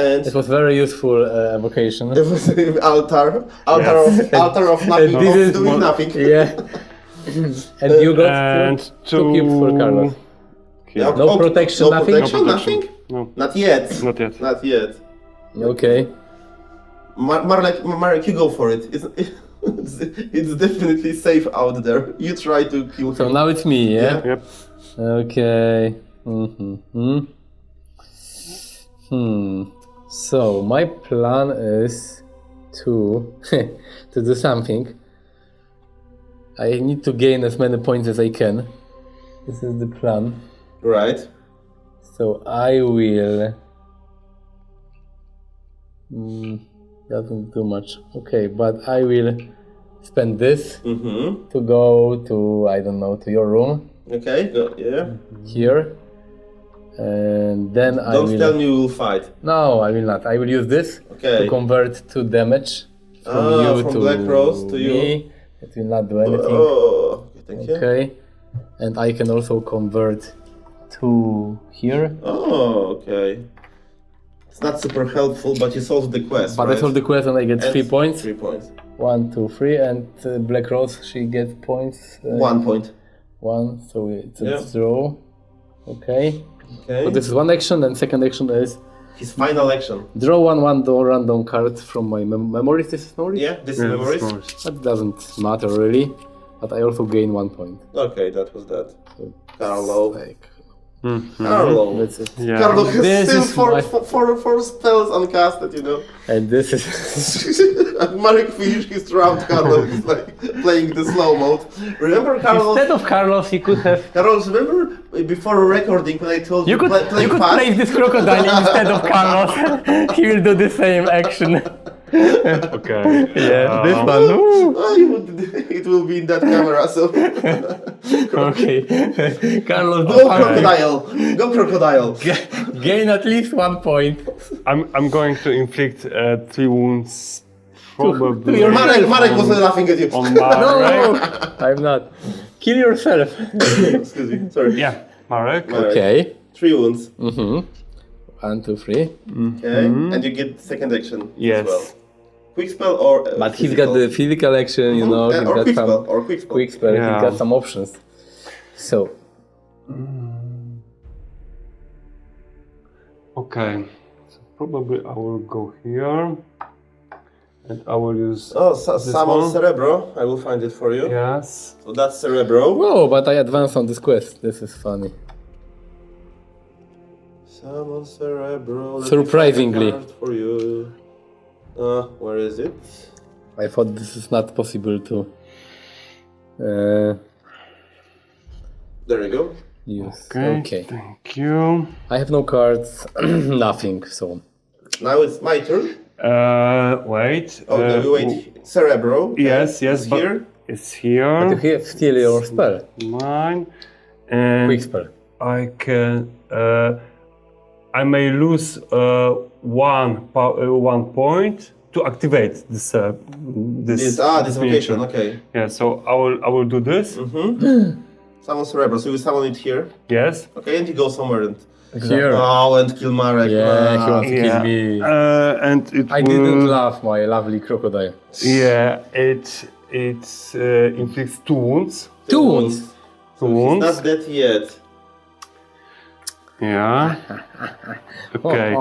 And It was very useful evocation. it was altar of nothing, And this is doing nothing. Yeah. And you got and 2 cubes for Carlos. Yeah, No protection, no nothing? protection, No nothing? No, Not yet. not yet. Not yet. Okay. Marek, you go for it. It's definitely safe out there. You try to kill So him. now it's me, yeah? Yep. Okay. So my plan is to to do something. I need to gain as many points as I can. This is the plan. Right. So I will. Doesn't do much. Okay, but I will spend this to go to, I don't know, to your room Okay. Go, yeah. here. And then I Don't will. tell me we will fight. No, I will not. I will use this Okay. to convert to damage from you from to Black Rose to you. me. It will not do anything. Oh, okay, thank you. Okay. And I can also convert to here. Oh, okay. It's not super helpful, but you solved the quest. But right? I solve the quest and I get 3 points. 3 points. 1, 2, 3. And Black Rose, she gets points. 1 point. 1, so it's a Yeah. draw. Okay. Okay. So this is one action, and second action is His final action. draw one random card from my memories. This is memories? Yeah, this is Yeah, memories. of course. That doesn't matter really, but I also gain 1 point. Okay, that was that. So Carlo. like, Carlo. that's it. Yeah. Carlo has This still is four, my- four spells uncasted, you know. And this is And Marek finished his round, Carlo is like playing the slow mode. Remember, Carlo? instead of Carlos, you could have Carlos, remember before recording when I told you, you could play you could fast? play this crocodile instead of Carlos. He will do the same action. Okay. Yeah, this one. Ooh. Oh, it will be in that camera, so... Okay. Carlos, Go crocodile! Go crocodile! gain at least 1 point. I'm going to inflict 3 wounds. Probably. to your- Marek was laughing at you. on Marek. No, I'm not. Kill yourself. Excuse me, sorry. Yeah, Marek. Marek. Okay. 3 wounds. 1, 2, 3. Okay, and you get second action Yes. as well. Quick spell or But he's got the physical action, you know. Yeah, He's or got quick some spell, or quick spell. quick spell. Yeah. He's got some options. So, Okay. So probably I will go here. And I will use Oh, this summon one. Cerebro. I will find it for you. Yes. So that's Cerebro. whoa! But I advanced on this quest. This is funny. Summon Cerebro. Let me Surprisingly. find a card for you. Where is it? I thought this is not possible to There you go. use. Okay. Okay. Thank you. I have no cards, nothing. So Now it's my turn. Wait. Oh, no, wait. Cerebro. Okay. Yes, It's but here. it's here. you have still your spell, Mine. And quick spell. I can. I may lose 1 point to activate this. This This vocation. miniature. Okay. Yeah. So I will do this. Summon Cerebro. So you summon it here. Yes. Okay, and you go somewhere and. Here. Oh, and kill Marek. Yeah, he wants to kill me. And it I didn't laugh, my lovely crocodile. Yeah. It inflicts 2 wounds. 2 wounds. 2 He's wounds. not dead yet. Yeah. Okay.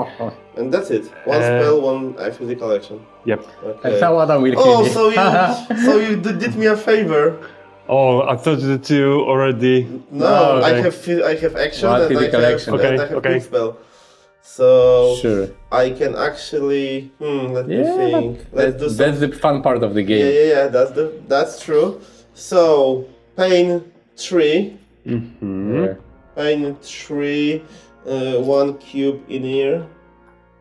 And that's it. One spell, one physical action. Yep. Okay. And someone will kill Oh, me. so you did me a favor. Oh, I thought that you already. No, okay. I have action One and physical I have, action. Okay, and I have okay. quick spell. So Sure. I can actually let me Yeah, think. Let's do some. that's the fun part of the game. Yeah. That's true. So pain 3, Yeah. pain 3, 1 cube in here.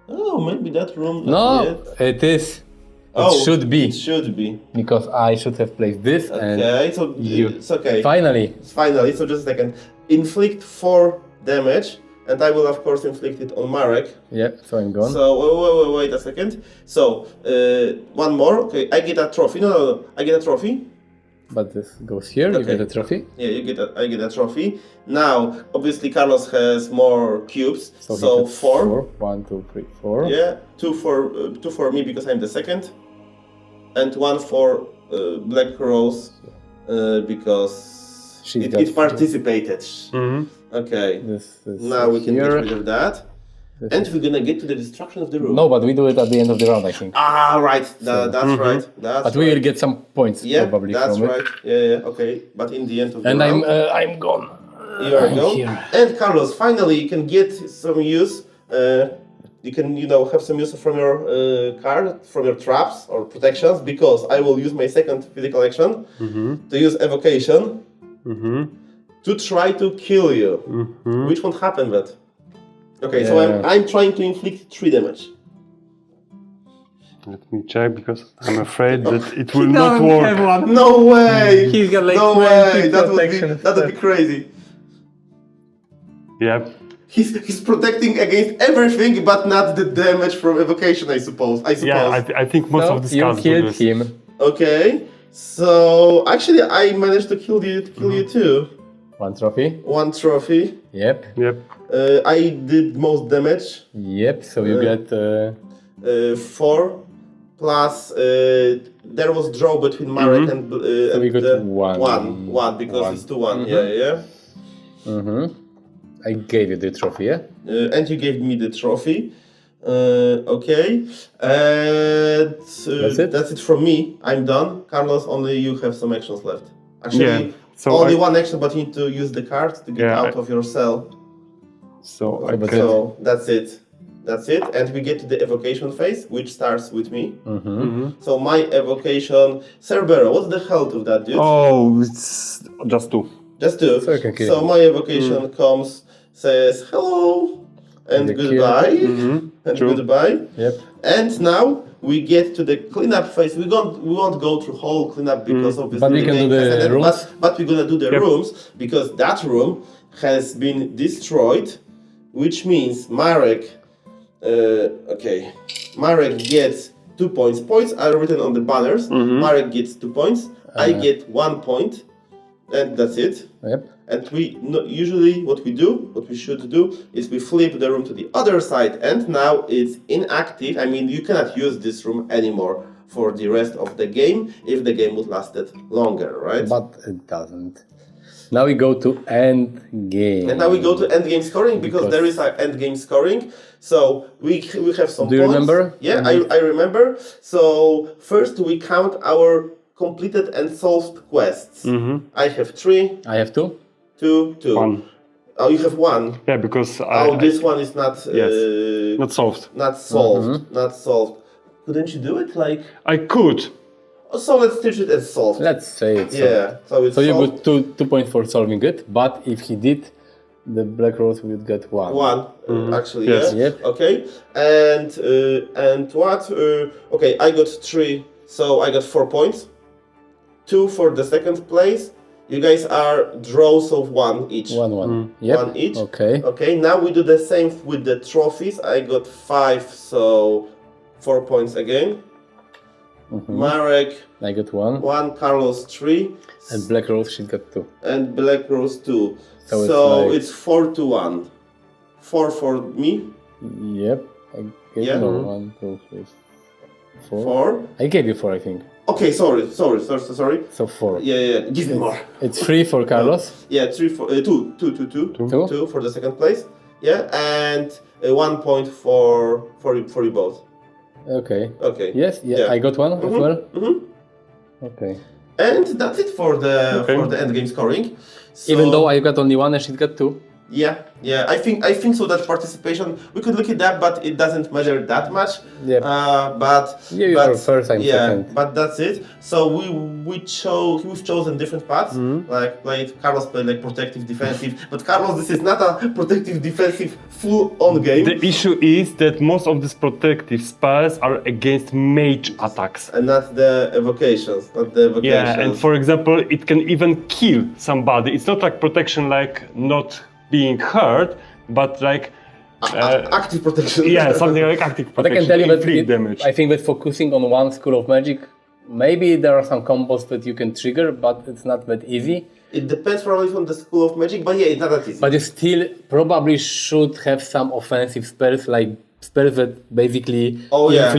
Oh, maybe that room. not No, yet. it is. It Oh, should be. It should be. Because I should have placed this and Okay, so you- it's okay. finally. Finally, so just a second. Inflict 4 damage, and I will of course inflict it on Marek. Yeah, so I'm gone. So wait a second. So one more. Okay, I get a trophy. No. I get a trophy. But this goes here, you Okay. get a trophy. Yeah, I get a trophy. Now, obviously, Carlos has more cubes. he So gets 4. 1, 2, 3, 4. Yeah, two for me because I'm the second, and 1 for Black Rose because She's it got- participated. Mm-hmm. Okay. This is Now we can here. get rid of that. This And is- we're gonna get to the destruction of the room. No, but we do it at the end of the round, I think. Ah, right. That's right. That's But we will get some points Yeah, probably that's from right. it. Yeah. Okay. But in the end of the And round, I'm gone. here we I'm go. here. And Carlos, finally, you can get some use. You can, have some use from your card, from your traps or protections, because I will use my second physical action to use evocation to try to kill you, which won't happen. But okay, so Yeah. I'm trying to inflict 3 damage. Let me check because I'm afraid that it will not work. One. No way! He's got like no 20 way! That would protection. be crazy. Yep. He's protecting against everything, but not the damage from evocation. I suppose. Yeah, I think most No, of the you scars do killed this. him. Okay, so actually I managed to kill you too. 1 trophy. 1 trophy. Yep. Yep. I did most damage. Yep. So you get 4 plus there was draw between Marek and we got the 1. 1 because One. it's 2-1. Yeah. I gave you the trophy, yeah? And you gave me the trophy. Okay, and That's it? from me. I'm done. Carlos, only you have some actions left. Actually, Yeah, so only I- 1 action, but you need to use the card to get Yeah, out of your cell. So I but can. So that's it. That's it. And we get to the evocation phase, which starts with me. So my evocation, Cerbero, what's the health of that dude? Oh, it's just 2. Just 2. So I can kill So him. my evocation comes, says hello and The goodbye. And True. goodbye. Yep. And now we get to the cleanup phase. We won't go through whole cleanup because obviously But we can do game has the ended, rooms. but we're gonna do the rooms because that room has been destroyed, which means Marek. Marek gets 2 points. Points are written on the banners. Marek gets 2 points. I get 1 point, and that's it. Yep. And usually what we should do is we flip the room to the other side, and now it's inactive. I mean, you cannot use this room anymore for the rest of the game if the game would lasted longer, right? But it doesn't. Now we go to end game. And now we go to end game scoring because there is an end game scoring. So we have some Do you points. remember? Yeah, I remember. So first we count our completed and solved quests. I have 3. I have 2. 2, 2. 1. Oh, you have 1. Yeah, because This one is not not solved. not solved. Not solved. Couldn't you do it like? I could. So let's treat it as solved. Let's say it. Yeah. So it's So you solved. got 2 points for solving it, but if he did, the Black Rose would get 1. 1 actually. Yes. Yeah. Yep. Okay. And what? Okay, I got 3. So I got 4 points. 2 for the second place. You guys are draws of 1 each. 1-1. Yep. 1 each. Okay. Okay. Now we do the same with the trophies. I got 5, so 4 points again. Marek I got 1. 1, Carlos 3, And Black Rose, she got 2. and Black Rose 2. So So it's it's 4-1. 4 for me. Yep. I gave Yeah. no 1, 2, 3, 4. 4. I gave you 4, I think. Okay, sorry. So 4. Yeah. Give me more. It's 3 for Carlos. Yeah, 3 for 2. 2 for the second place. Yeah, and 1 point for you both. Okay. Okay. Yes, yeah, I got 1 as well. Okay. And that's it for the end game scoring. So, Even though I got only 1 and she got 2. Yeah. I think so that participation we could look at that, but it doesn't matter that much. Yep. But You are first, I'm second. But that's it. So we've chosen different paths. Like Carlos played like protective, defensive. But Carlos, this is not a protective, defensive, full-on game. The issue is that most of these protective spells are against mage attacks. And not the evocations. Yeah, and for example, it can even kill somebody. It's not like protection, like not being hurt, but like active protection. yeah, something like active But I protection. can tell you that inflict damage. I think that focusing on one school of magic, maybe there are some combos that you can trigger, but it's not that easy. It depends probably from the school of magic, but yeah, it's not that easy. But you still probably should have some offensive spells, like spells that basically inflict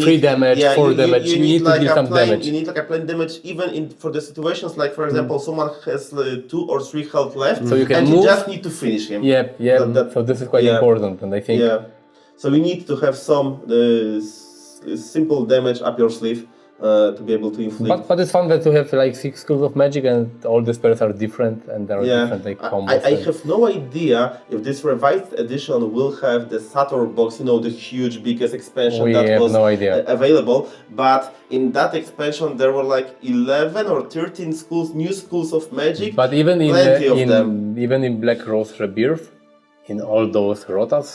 3 damage, 4 damage. You need to deal some damage. You need like a plain damage even for the situations like, for example, someone has 2 or 3 health left, So you can and move. you just need to finish him. Yep. So this is quite important, and I think Yeah. So we need to have some simple damage up your sleeve to be able to inflict. But it's fun that you have like 6 schools of magic and all the spells are different and there are different like combos. I have no idea if this revised edition will have the Saturn box, the huge biggest expansion We that have was no idea. Available. But in that expansion there were like 11 or 13 new schools of magic. But even plenty of them. even in Black Rose Rebirth, in all those Rotas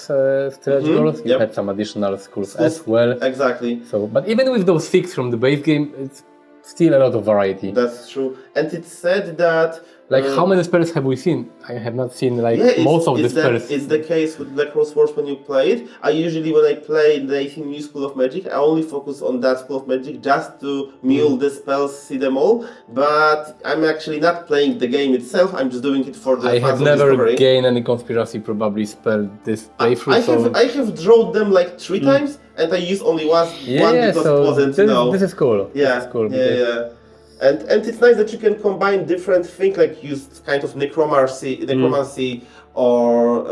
stretch goals, you had some additional schools as well. Exactly. So, but even with those 6 from the base game, it's still a lot of variety. That's true. And it said that Like how many spells have we seen? I have not seen like most of the spells. It's the case with Black Rose Wars when you play it. I usually, when I play the 18 new school of magic, I only focus on that school of magic just to mill the spells, see them all. But I'm actually not playing the game itself. I'm just doing it for the I fun have of never discovery. gained any conspiracy probably spell this playthrough. I have drawn them like 3 times, and I use only one because so it wasn't. this is cool. Yeah, this is cool yeah. And it's nice that you can combine different things, like use kind of necromancy or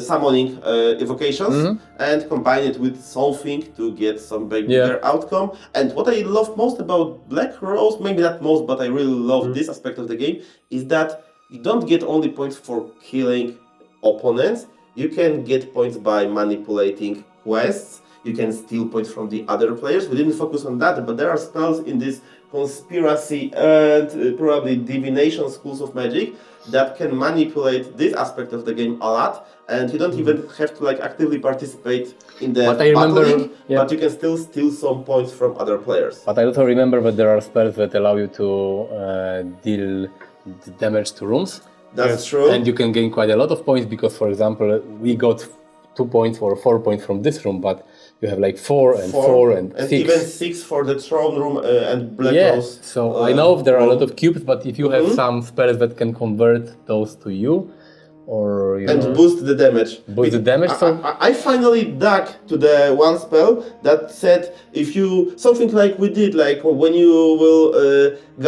summoning evocations, and combine it with something to get some bigger outcome. And what I love most about Black Rose, maybe not most, but I really love this aspect of the game, is that you don't get only points for killing opponents. You can get points by manipulating quests. You can steal points from the other players. We didn't focus on that, but there are spells in this conspiracy and probably divination schools of magic that can manipulate this aspect of the game a lot, and you don't even have to like actively participate in the But I remember- battling, yeah. but you can still steal some points from other players. But I also remember that there are spells that allow you to deal damage to rooms. That's true. And you can gain quite a lot of points because, for example, we got 2 points or 4 points from this room, but you have like 4 and 6. Even 6 for the throne room and Black Yeah, Rose. so I know there are a lot room. of cubes, but if you have some spells that can convert those to you, or you And know, boost the damage. boost the damage, so I finally dug to the one spell that said if you something like we did, like when you will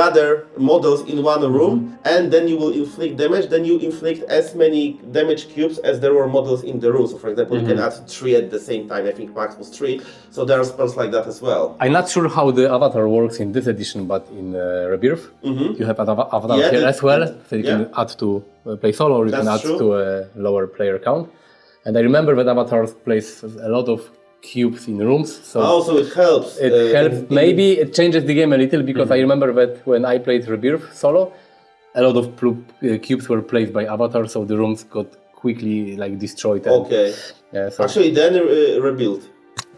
gather models in one room and then you will inflict damage, then you inflict as many damage cubes as there were models in the room. So for example, you can add 3 at the same time. I think max was 3. So there are spells like that as well. I'm not sure how the avatar works in this edition, but in Rebirth, you have avatar Yeah, here as well, so you yeah. can add to play solo, or you can That's add true. to a lower player count. And I remember that avatars place a lot of cubes in rooms, so Also, it helps. it helps. Maybe it changes the game a little because I remember that when I played Rebirth solo, a lot of cubes were placed by avatars, so the rooms got quickly like destroyed. And, Okay. yeah, so Actually, then rebuild.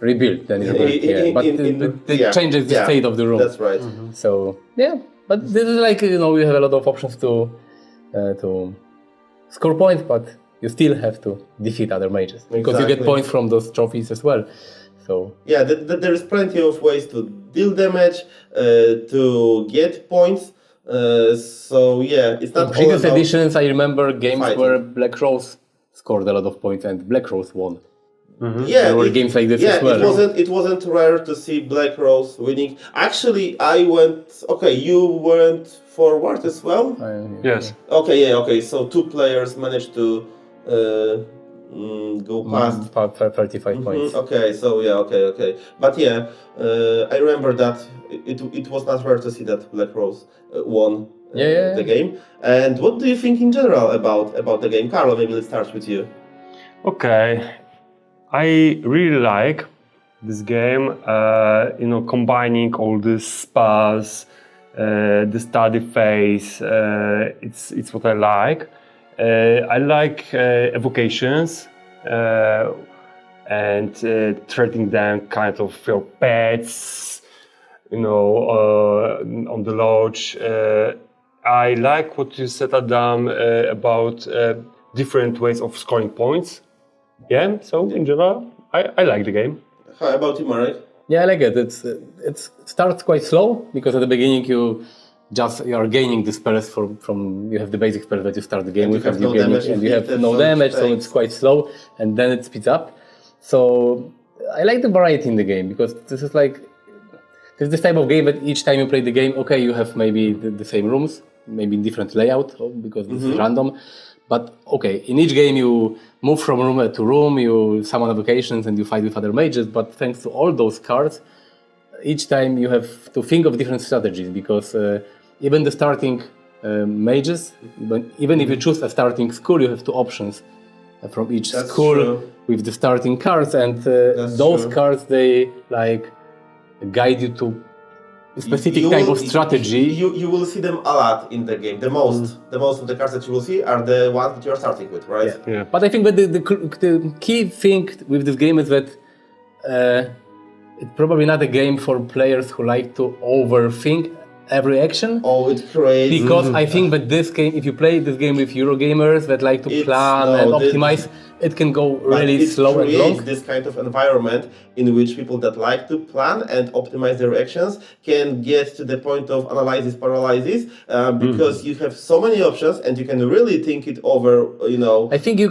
rebuilt, then rebuilt, yeah. But it yeah. changes the Yeah, state of the room. That's right. So yeah, but this is like, you know, you have a lot of options to score points, but you still have to defeat other mages because you get Exactly. points from those trophies as well. So Yeah, there is plenty of ways to deal damage, to get points. So yeah, it's not in previous all about editions, I remember games fighting. where Black Rose scored a lot of points and Black Rose won. Yeah, There were games like this yeah, as well. it wasn't rare to see Black Rose winning. Actually, I went. Okay, you went forward as well. Yes. Okay, yeah, okay. So 2 players managed to go past. 35 points. Okay, so yeah, okay. But yeah, I remember that it was not rare to see that Black Rose won Yeah. the game. And what do you think in general about the game, Carlo? Maybe let's start with you. Okay, I really like this game. You know, combining all the spells, the study phase. It's what I like. I like evocations and treating them kind of your pets. You know, on the lodge. I like what you said, Adam, about different ways of scoring points. Yeah, so in general, I like the game. How about you, Marek? Yeah, I like it. It starts quite slow because at the beginning you are gaining the spells from you have the basic spells that you start the game And you with, have and no you damage and you have inflicted, no so damage, so thanks. it's quite slow, and then it speeds up. So I like the variety in the game because this is this type of game that each time you play the game, okay, you have maybe the same rooms, maybe in different layout because this is random. But okay, in each game you move from room to room, you summon evocations and you fight with other mages, but thanks to all those cards, each time you have to think of different strategies because even the starting mages, even if you choose a starting school, you have 2 options from each That's school true. with the starting cards, and That's those true. cards, they like guide you to a specific type of strategy. You will see them a lot in the game. The most of the cards that you will see are the ones that you are starting with, right? Yeah. But I think that the key thing with this game is that it's probably not a game for players who like to overthink every action. Oh, it creates. Because I think that this game, if you play this game with Eurogamers that like to plan and optimize, it can go really it slow and creates long. this kind of environment in which people that like to plan and optimize their actions can get to the point of analysis paralysis because you have so many options and you can really think it over. You know, I think you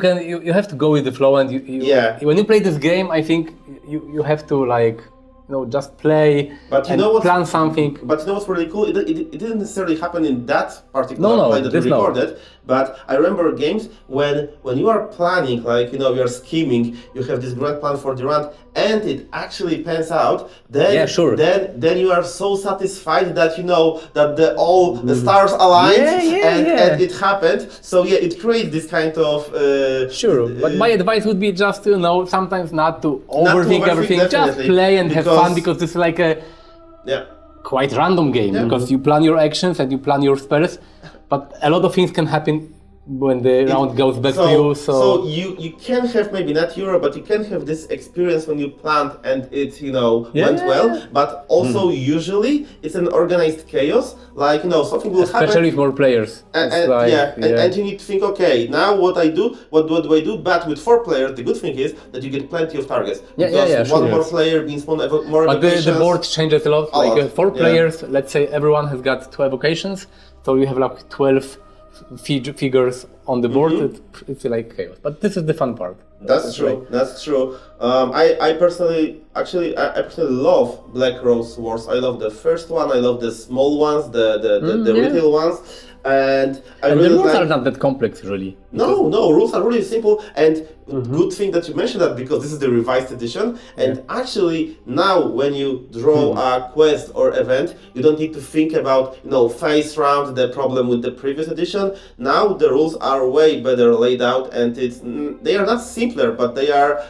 have to go with the flow, and when you play this game, I think you have to just play But you and know what- plan something. But you know what's really cool? It didn't necessarily happen in that particular No, play that we this no. recorded. But I remember games when you are planning, you are scheming, you have this grand plan for the round, and it actually pans out. Then, Yeah, sure. Then you are so satisfied that you know that the stars aligned and it happened. So yeah, it creates this kind of. Sure, but my advice would be just sometimes not to overthink everything. Just definitely, play and have because- fun because this is like a Yeah. quite random game because you plan your actions and you plan your spells, but a lot of things can happen when the round goes back to you. So you can have maybe not Euro, but you can have this experience when you planned and it went well. But also usually it's an organized chaos. Like something will happen. Especially with more players. And you need to think, okay, now what do I do? But with 4 players, the good thing is that you get plenty of targets. Because one more player means more But the board changes a lot. Like 4 players, let's say everyone has got 2 evocations, so you have like 12 figures on the board. It's like chaos. But this is the fun part. That's true. That's true. I personally love Black Rose Wars. I love the first one. I love the small ones, the retail ones, and the rules are not that complex, really. No, rules are really simple. And good thing that you mentioned that because this is the revised edition. And actually, now when you draw a quest or event, you don't need to think about face round, the problem with the previous edition. Now the rules are way better laid out, and they are not simpler, but they are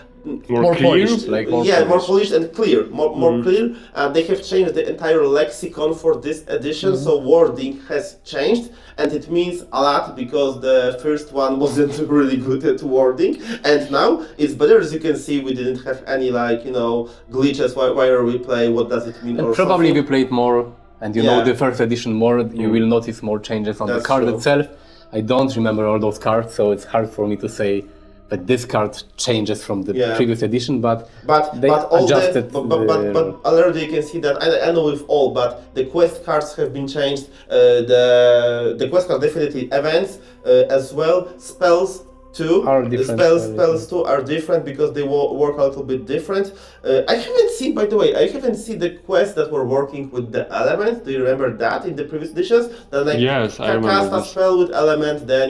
more polished, more polished and clear, more clear. They have changed the entire lexicon for this edition, so wording has changed, and it means a lot because the first one wasn't really good at wording, and now it's better. As you can see, we didn't have any glitches. Why are we play? What does it mean? And probably if you played more and you know the first edition more, you will notice more changes on the card itself. I don't remember all those cards, so it's hard for me to say that this card changes from the previous edition, but they adjusted. But already you can see that, I know with all, but the quest cards have been changed. The quest card definitely events as well. Spells too. Spells too are different because they work a little bit different. I haven't seen the quests that were working with the elements. Do you remember that in the previous editions? That yes, I remember. Cast a spell with element, then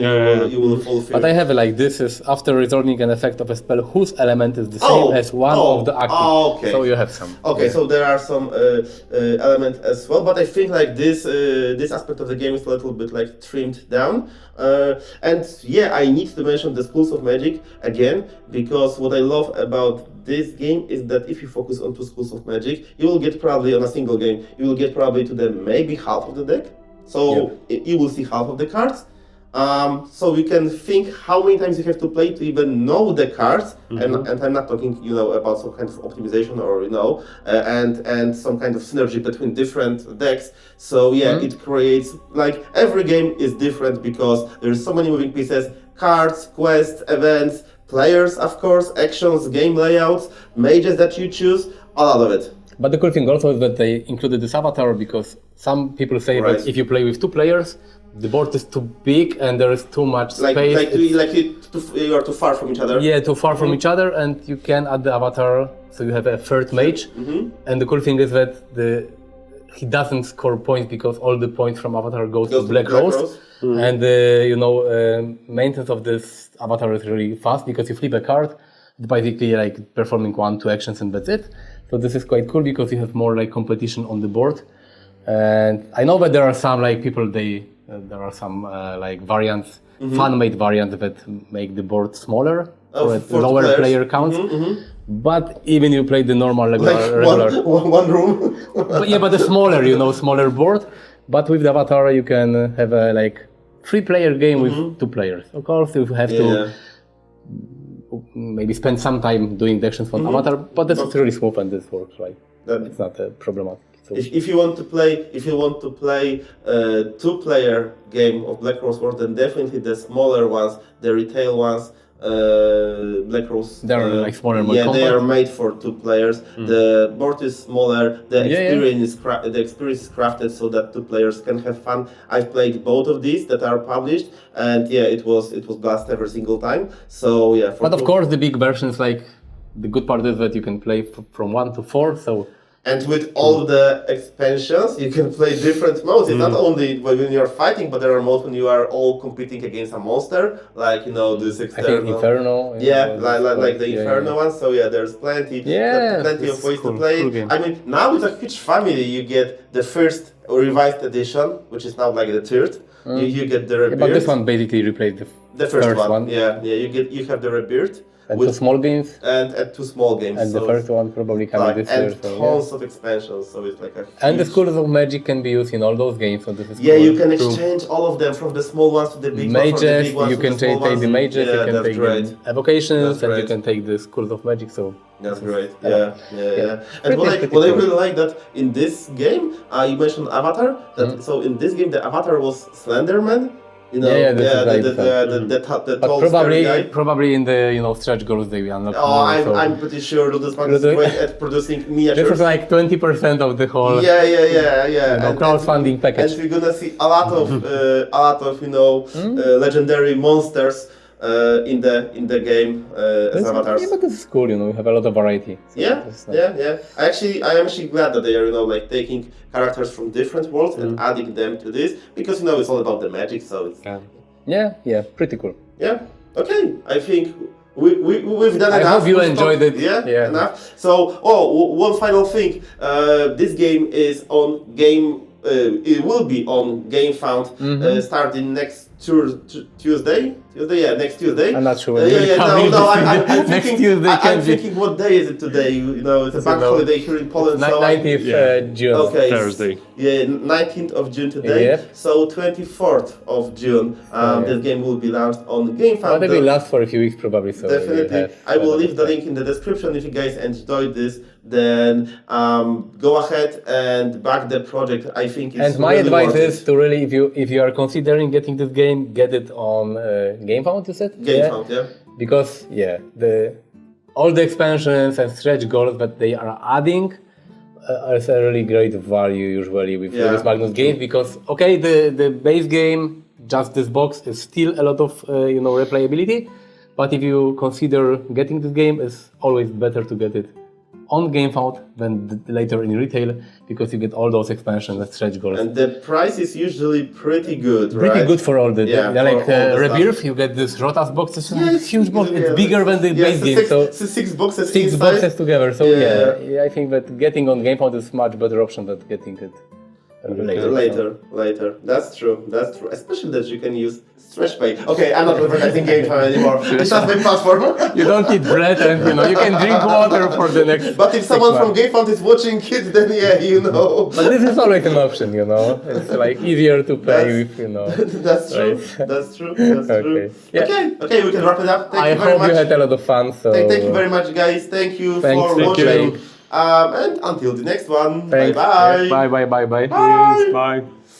you will fulfill. But I have this is after returning an effect of a spell whose element is the same as one of the active. Okay. So you have some. Okay, so there are some elements as well, but I think this aspect of the game is a little bit trimmed down. And I need to mention the schools of magic again, because what I love about this game is that if you focus on 2 schools of magic, you will get probably on a single game, you will get probably to maybe half of the deck. So you will see half of the cards. So you can think how many times you have to play to even know the cards, and I'm not talking about some kind of optimization or and some kind of synergy between different decks. So it creates every game is different because there's so many moving pieces: cards, quests, events, players, of course, actions, game layouts, mages that you choose, a lot of it. But the cool thing also is that they included this avatar because some people say that if you play with 2 players, the board is too big and there is too much space. You are too far from each other. Yeah, too far from each other, and you can add the avatar, so you have a 3rd mage. And the cool thing is that he doesn't score points because all the points from avatar goes to Black Rose. And maintenance of this avatar is really fast because you flip a card, it's basically performing 1-2 actions and that's it. So this is quite cool because you have more competition on the board. And I know that there are some people there are some variants, fan-made variants that make the board smaller for lower player counts. But even you play the normal regular one room. but a smaller, smaller board. But with the avatar, you can have a 3-player game with 2 players. Of course, you have to maybe spend some time doing the actions on avatar, but this is really smooth and this works right. It's not problematic. So if you want to play a 2-player game of Black Rose Wars, then definitely the smaller ones, the retail ones, Black Rose. They're smaller, more compact. They are made for 2 players. The board is smaller. The experience is crafted so that 2 players can have fun. I've played both of these that are published, and it was blast every single time. So but of course, the big versions the good part is that you can play from 1 to 4. So. And with all the expansions, you can play different modes. It's not only when you're fighting, but there are modes when you are all competing against a monster, this external. I think Inferno. The Inferno one. So there's plenty of ways to play it. I mean, now it's a huge family. You get the first revised edition, which is now the 3rd. You get the Rebirth. But this one basically replaced the The first First one. one. Yeah. You have the Rebirth And 2 small games. and 2 small games. And the so first one probably coming this year. and So, tons of expansions. So it's like a And the huge- schools of magic can be used in all those games. So this is Yeah, cool. you can exchange all of them from the small ones to the big ones. From the Mages, big ones you to can the small take the ones. mages, Yeah, you can that's take great. the evocations, That's and you great. can take the schools of magic. So That's great. Yeah. And Pretty what I cool. really like that in this game, you mentioned Avatar. That so in this game the Avatar was Slenderman. You know, Yeah, this is right, the but tall scary guy. probably in the stretch goals they will unlock. Oh, more, so I'm pretty sure Ludus Magnus is Ludus- great at producing miniatures. this is like 20% of the whole Yeah. crowdfunding package. And we're gonna see a lot of legendary monsters in the game as avatars. Yeah, but this is cool. We have a lot of variety. So Yeah. it's nice. I am actually glad that they are like taking characters from different worlds and adding them to this because it's all about the magic. So it's Yeah, pretty cool. yeah. Okay, I think we've done I enough. hope you We've enjoyed talked- it. Yeah, enough. So, one final thing. This game is on game. It will be on Gamefound starting next Tuesday. Next Tuesday. I'm not sure when we'll come in No. to I'm see next thinking. Tuesday I'm can be thinking, what day is it today? It's a bank holiday here in Poland. So 19th June. Okay. Thursday. Yeah, 19th of June today. Yep. So 24th of June, this game will be launched on Gamefound. But it will last for a few weeks probably. So Definitely. we'll have I will a lot leave of the time. link in the description. If you guys enjoyed this, then go ahead and back the project. I think it's And my really advice worth is it. to really, if you are considering getting this game, get it on Gamefound. You said Gamefound, yeah. Because all the expansions and stretch goals that they are adding are a really great value usually with Yeah. this Magnus games. Because the base game, just this box, is still a lot of replayability. But if you consider getting this game, it's always better to get it on Gamefound than later in retail because you get all those expansions and stretch goals. And the price is usually pretty good, right? Pretty good for all the Yeah, for like all the stuff. Rebirth. You get this Rotas box. It's a Yeah, huge box. It's yeah, bigger than the base game. Six, So six boxes. 6 inside. boxes together. So Yeah. I think that getting on Gamefound is much better option than getting it Later. That's true. Especially that you can use stretch pay. Okay, I'm not advertising Gamefound anymore. It's just my platform. You don't need bread, and you can drink water for the next. But if someone 6 from months. Gamefound is watching it, then But this is always an option, It's like easier to pay with, That's true. Right. That's true. Okay. Yeah. Okay, we can wrap it up. Thank I you very hope much. you had a lot of fun. So Thank you very much, guys. Thank you Thanks, for thank you. watching. And until the next one. Thanks. Bye-bye. Bye. Bye. Bye.